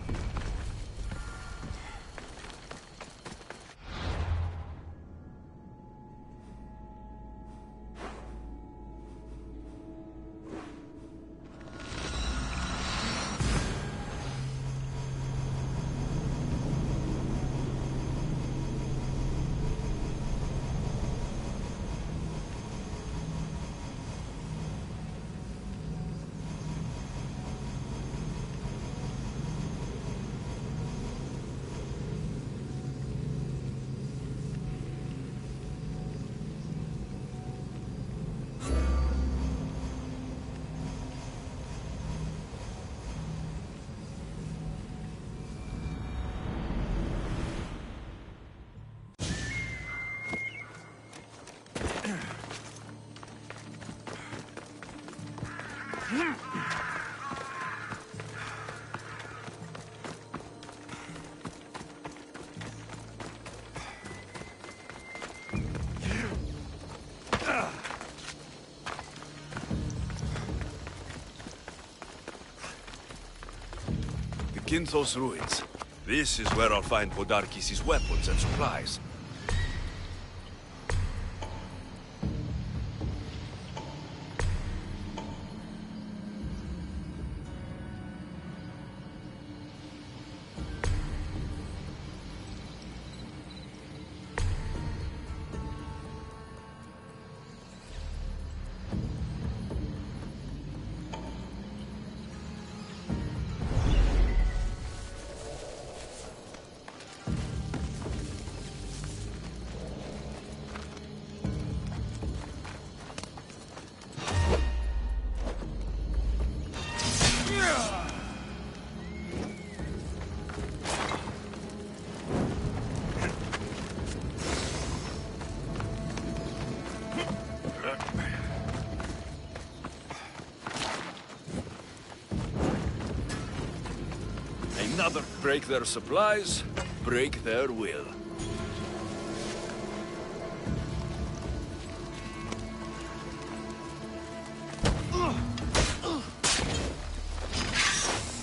Kinthos ruins. This is where I'll find Podarkis' weapons and supplies. Another break their supplies, break their will.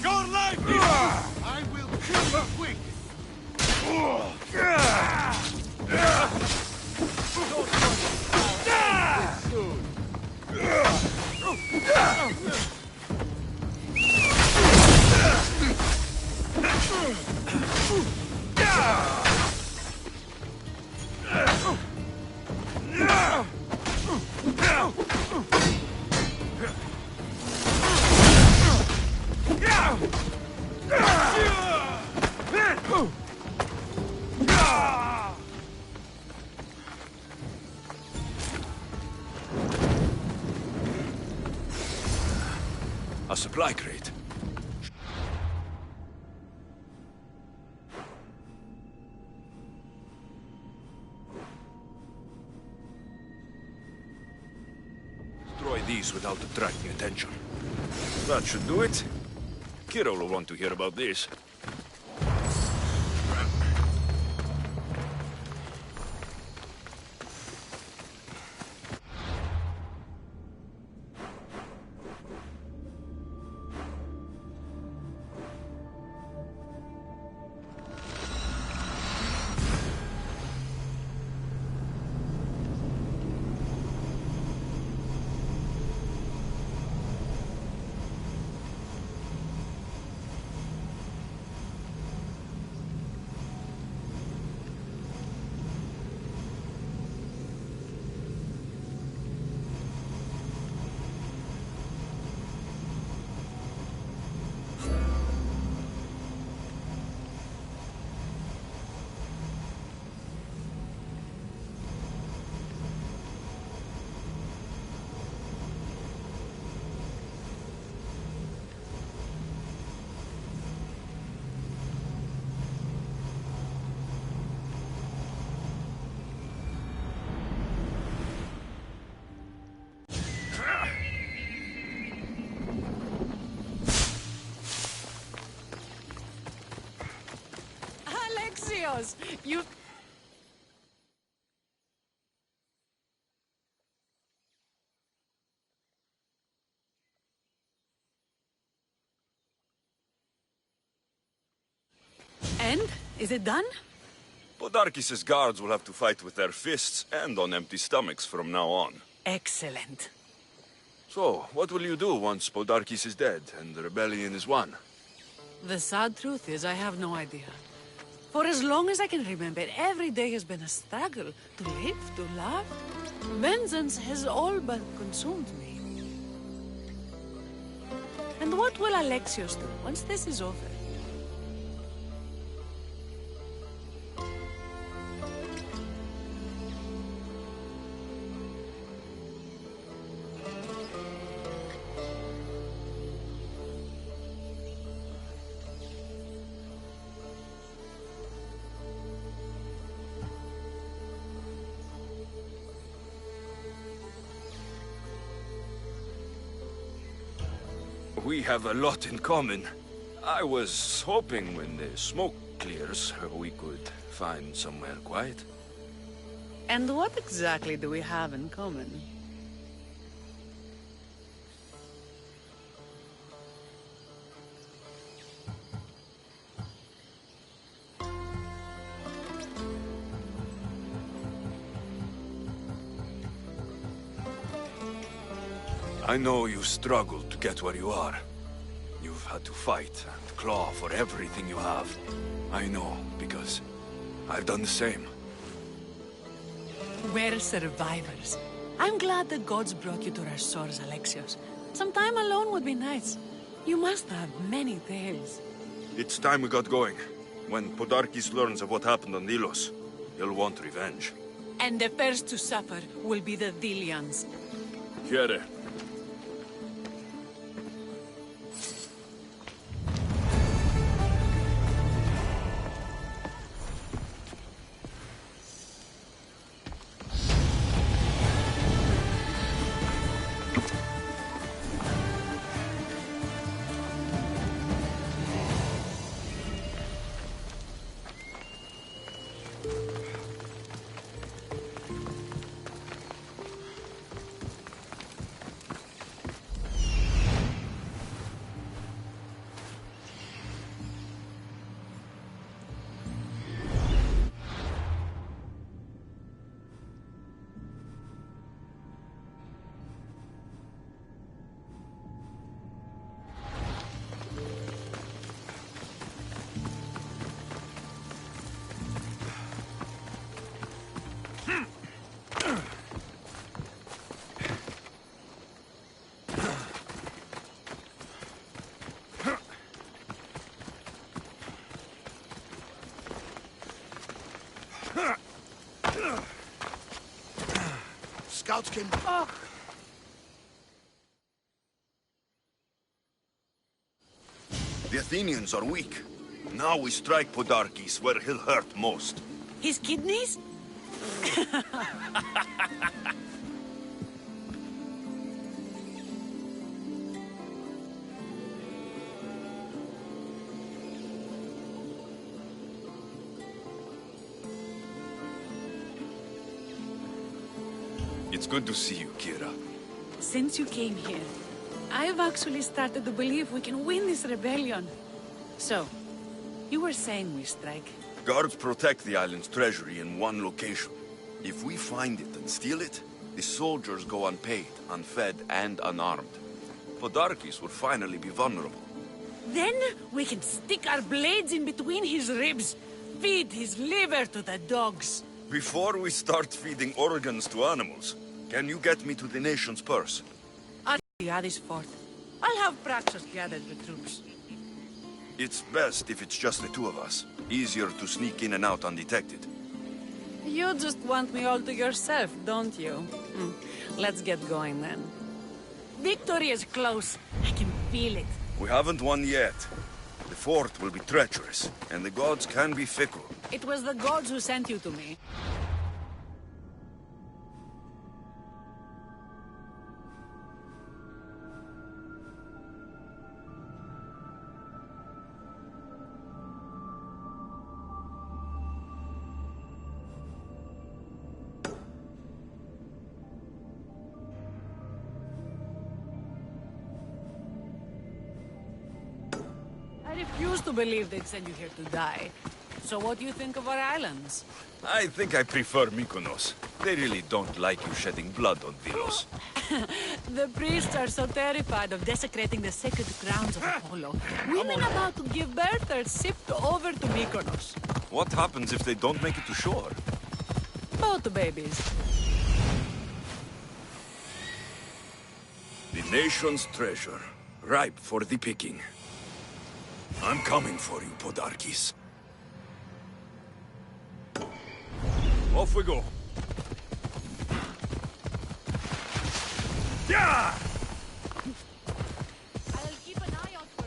Your life is... I will kill you quick! supply crate. Destroy these without attracting attention. That should do it. Kiro will want to hear about this. Alexios, you... And? Is it done? Podarkis' guards will have to fight with their fists and on empty stomachs from now on. Excellent. So, what will you do once Podarkis is dead and the rebellion is won? The sad truth is, I have no idea. For as long as I can remember, every day has been a struggle to live, to love. Vengeance has all but consumed me. And what will Alexios do once this is over? We have a lot in common. I was hoping when the smoke clears, we could find somewhere quiet. And what exactly do we have in common? I know you struggled to get where you are. You've had to fight and claw for everything you have. I know, because I've done the same. We're survivors. I'm glad the gods brought you to our shores, Alexios. Some time alone would be nice. You must have many tales. It's time we got going. When Podarkis learns of what happened on Delos, he'll want revenge. And the first to suffer will be the Delians. Here. Scouts can... The Athenians are weak. Now we strike Podarkes where he'll hurt most. His kidneys? It's good to see you, Kira. Since you came here, I've actually started to believe we can win this rebellion. So, you were saying we strike? Guards protect the island's treasury in one location. If we find it and steal it, the soldiers go unpaid, unfed, and unarmed. Podarkes will finally be vulnerable. Then we can stick our blades in between his ribs, feed his liver to the dogs. Before we start feeding organs to animals, can you get me to the nation's purse? I'll be at this fort. I'll have Praxis gathered the troops. It's best if it's just the two of us. Easier to sneak in and out undetected. You just want me all to yourself, don't you? Let's get going then. Victory is close. I can feel it. We haven't won yet. The fort will be treacherous, and the gods can be fickle. It was the gods who sent you to me. I refuse to believe they'd send you here to die. So what do you think of our islands? I think I prefer Mykonos. They really don't like you shedding blood on Delos. The priests are so terrified of desecrating the sacred grounds of Apollo. Women about to give birth are shipped over to Mykonos. What happens if they don't make it to shore? Both babies. The nation's treasure, ripe for the picking. I'm coming for you, Podarkes. Off we go. Yeah! I'll keep an eye out for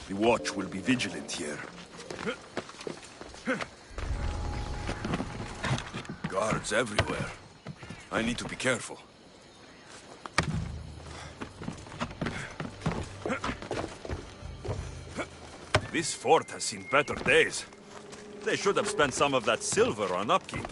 The watch will be vigilant here. Guards everywhere. I need to be careful. This fort has seen better days. They should have spent some of that silver on upkeep.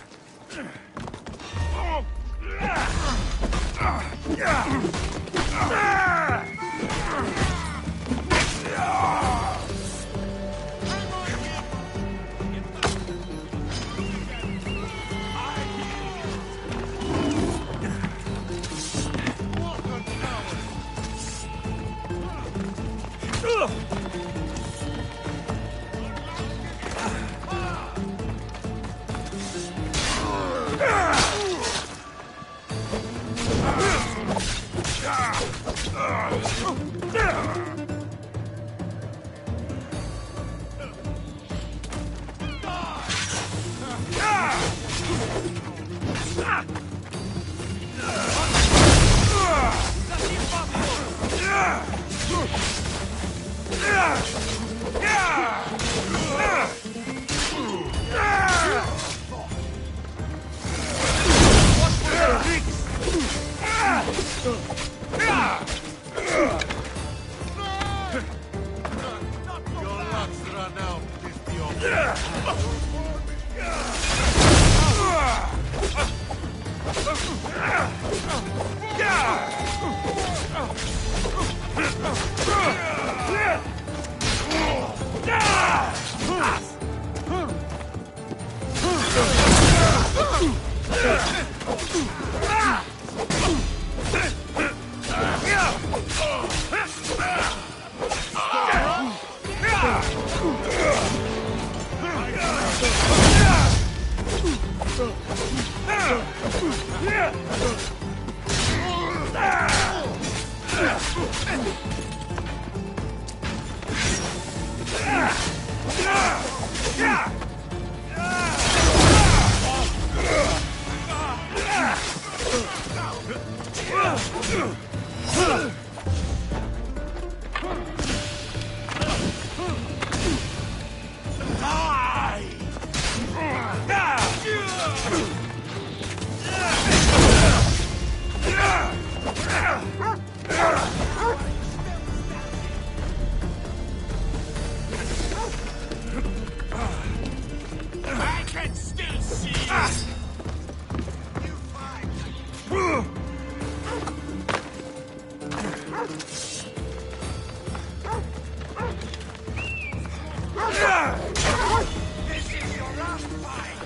This is your last fight!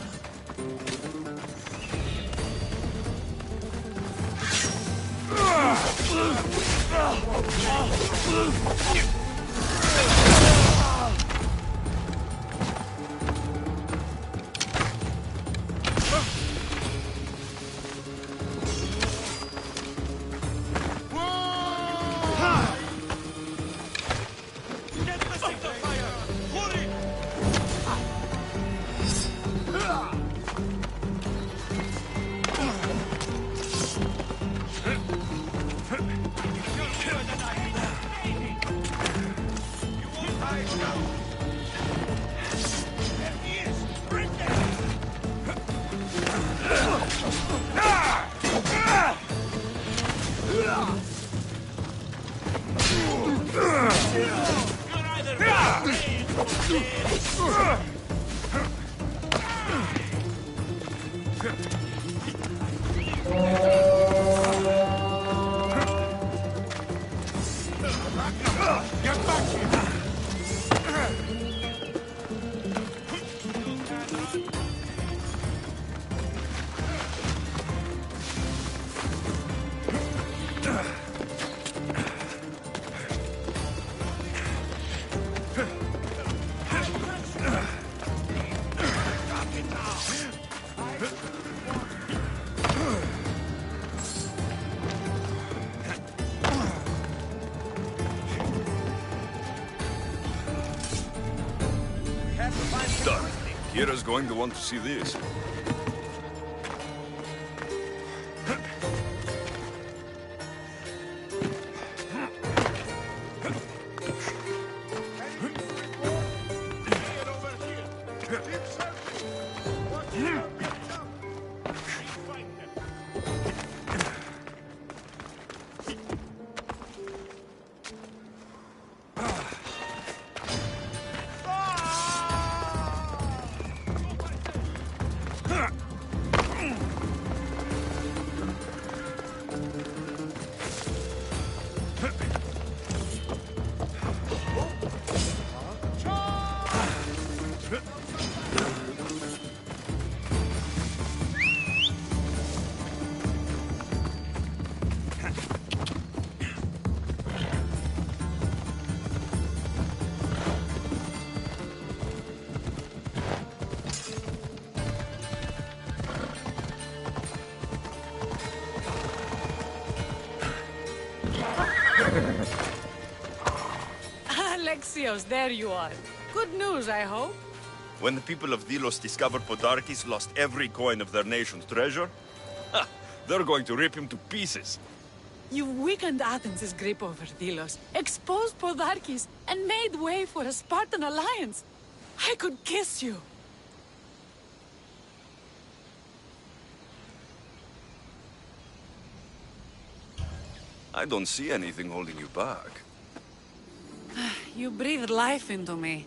Kira's going to want to see this. Alexios, there you are. Good news, I hope. When the people of Delos discovered Podarkes lost every coin of their nation's treasure, they're going to rip him to pieces. You've weakened Athens' grip over Delos, exposed Podarkes, and made way for a Spartan alliance. I could kiss you. I don't see anything holding you back. You breathed life into me.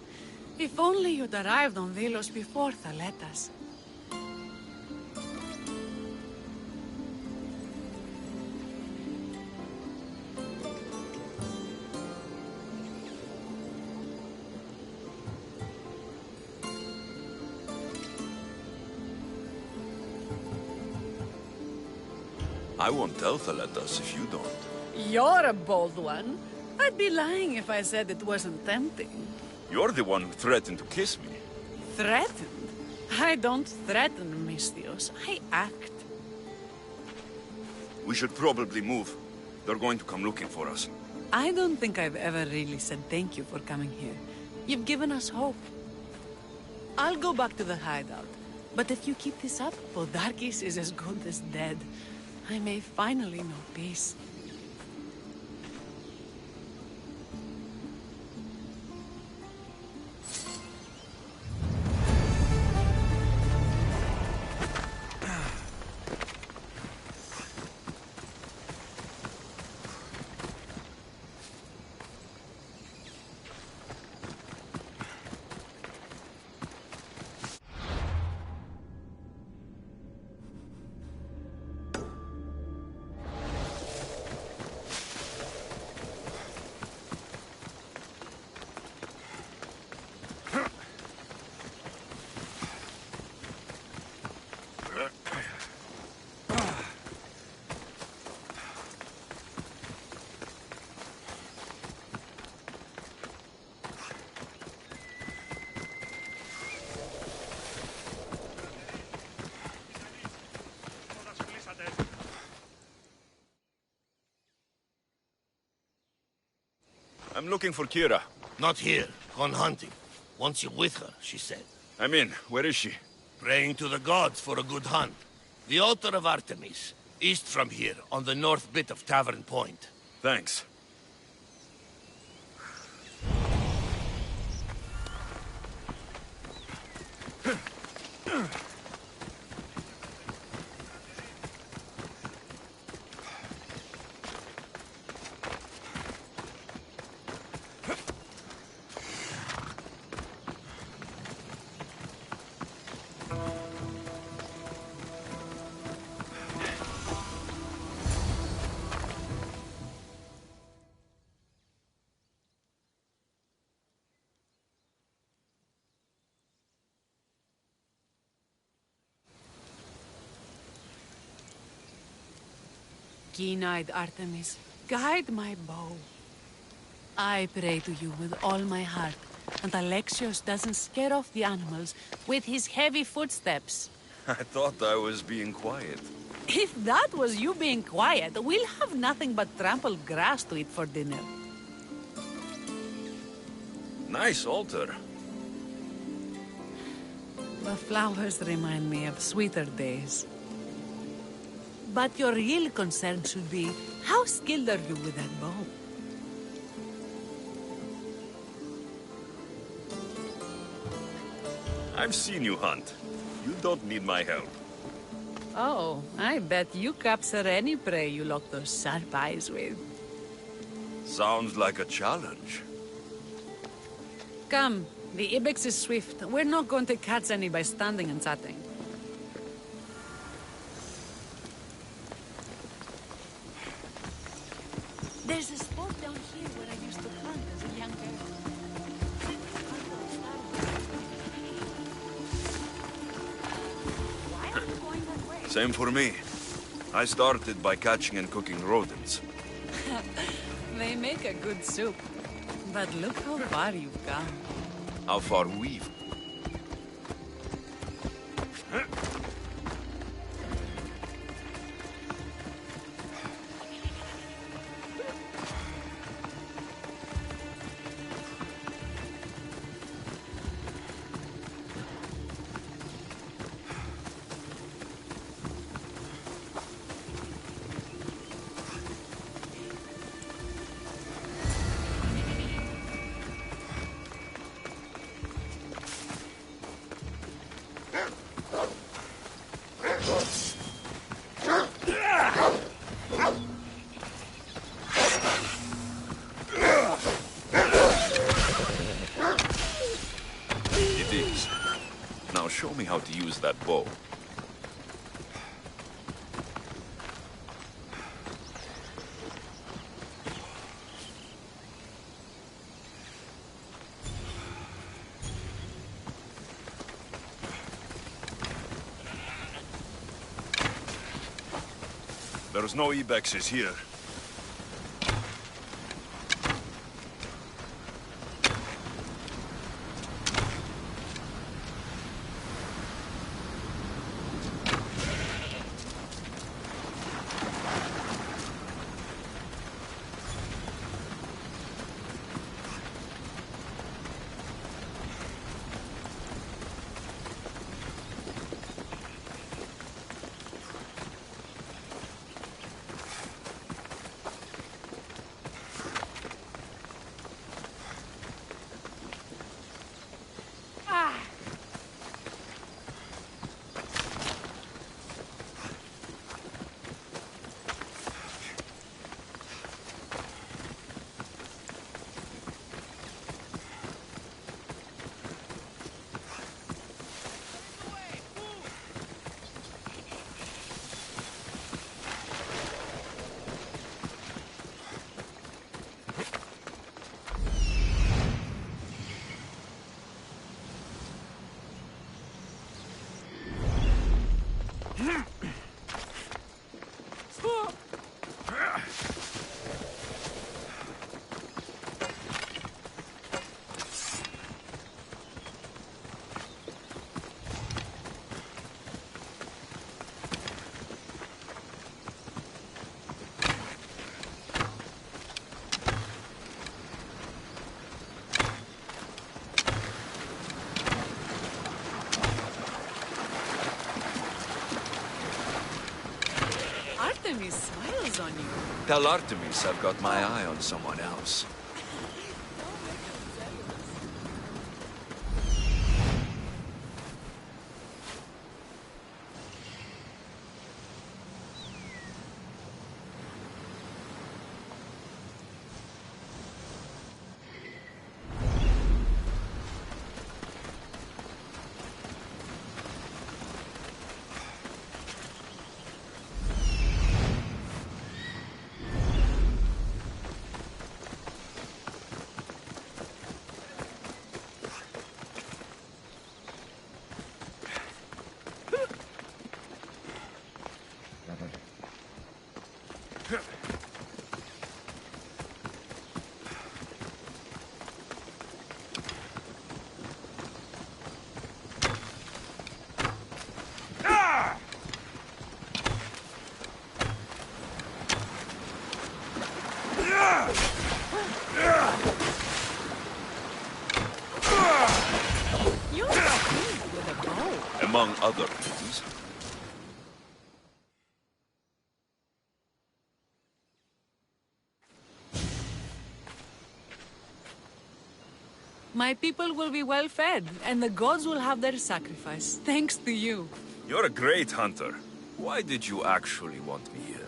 If only you'd arrived on Delos before Thaletas. I won't tell Thaletas if you don't. You're a bold one. I'd be lying if I said it wasn't tempting. You're the one who threatened to kiss me. Threatened? I don't threaten, Misthios. I act. We should probably move. They're going to come looking for us. I don't think I've ever really said thank you for coming here. You've given us hope. I'll go back to the hideout. But if you keep this up, Podarkes is as good as dead. I may finally know peace. I'm looking for Kira. Not here. Gone hunting. Wants you with her, she said. I'm in. Where is she? Praying to the gods for a good hunt. The altar of Artemis. East from here, on the north bit of Tavern Point. Thanks. Keen-eyed Artemis, guide my bow. I pray to you with all my heart, and Alexios doesn't scare off the animals with his heavy footsteps. I thought I was being quiet. If that was you being quiet, we'll have nothing but trampled grass to eat for dinner. Nice altar. The flowers remind me of sweeter days. But your real concern should be, how skilled are you with that bow? I've seen you hunt. You don't need my help. Oh, I bet you capture any prey you lock those sharp eyes with. Sounds like a challenge. Come, the ibex is swift. We're not going to catch any by standing and chatting. There's a spot down here where I used to hunt as a young girl. Why are you going that way? Same for me. I started by catching and cooking rodents. They make a good soup. But look how far you've come. How far we've... Now show me how to use that bow. There's no ibexes here. Tell Artemis I've got my eye on someone else. Among other things. My people will be well fed, and the gods will have their sacrifice, thanks to you. You're a great hunter. Why did you actually want me here?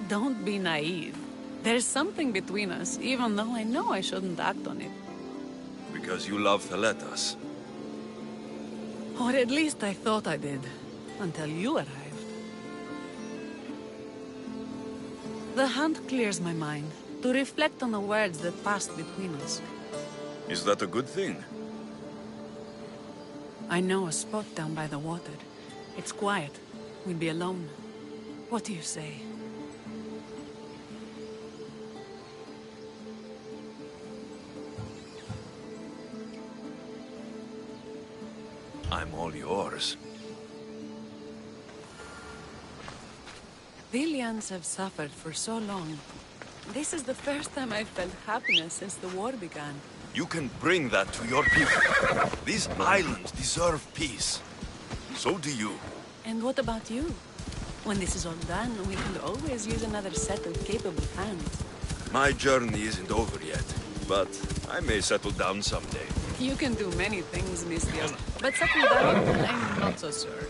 Don't be naive. There's something between us, even though I know I shouldn't act on it. Because you love Theletas. Or at least I thought I did, until you arrived. The hunt clears my mind, to reflect on the words that passed between us. Is that a good thing? I know a spot down by the water. It's quiet. We'll be alone. What do you say? I'm all yours. Villians have suffered for so long. This is the first time I've felt happiness since the war began. You can bring that to your people. These islands deserve peace. So do you. And what about you? When this is all done, we can always use another set of capable hands. My journey isn't over yet, but I may settle down someday. You can do many things, Mistios, but settle down, I'm not so sure.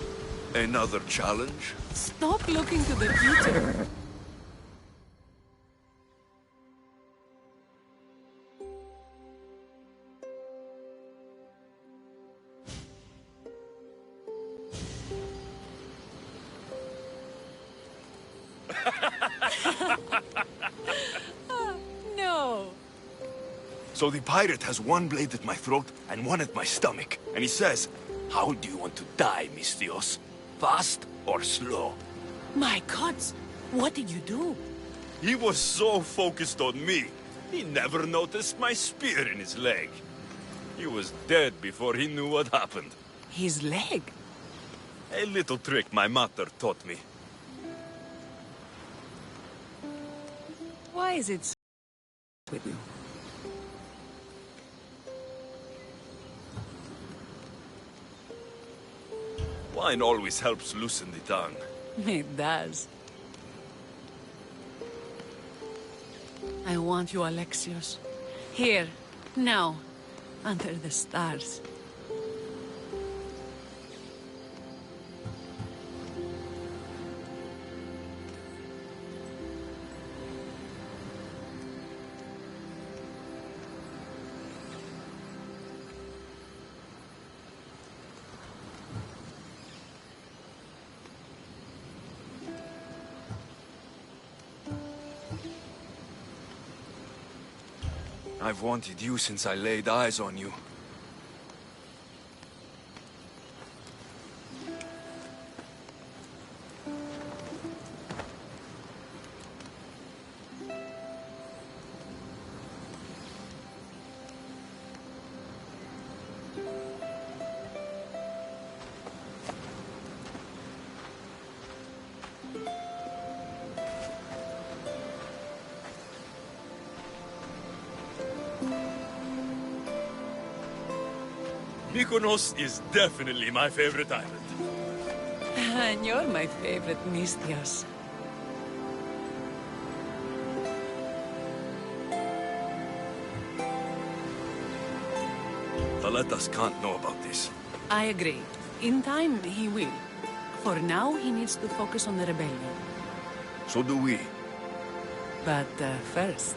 Another challenge? Stop looking to the future. No. So the pirate has one blade at my throat and one at my stomach. And he says, how do you want to die, Mistios? Fast or slow? My gods, what did you do? He was so focused on me, he never noticed my spear in his leg. He was dead before he knew what happened. His leg? A little trick my mother taught me. Why is it so with you? Wine always helps loosen the tongue. It does. I want you, Alexios. Here, now, under the stars. I've wanted you since I laid eyes on you. Mykonos is definitely my favorite island. And you're my favorite, Mistios. Aletas can't know about this. I agree. In time, he will. For now, he needs to focus on the rebellion. So do we. But first...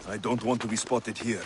I don't want to be spotted here.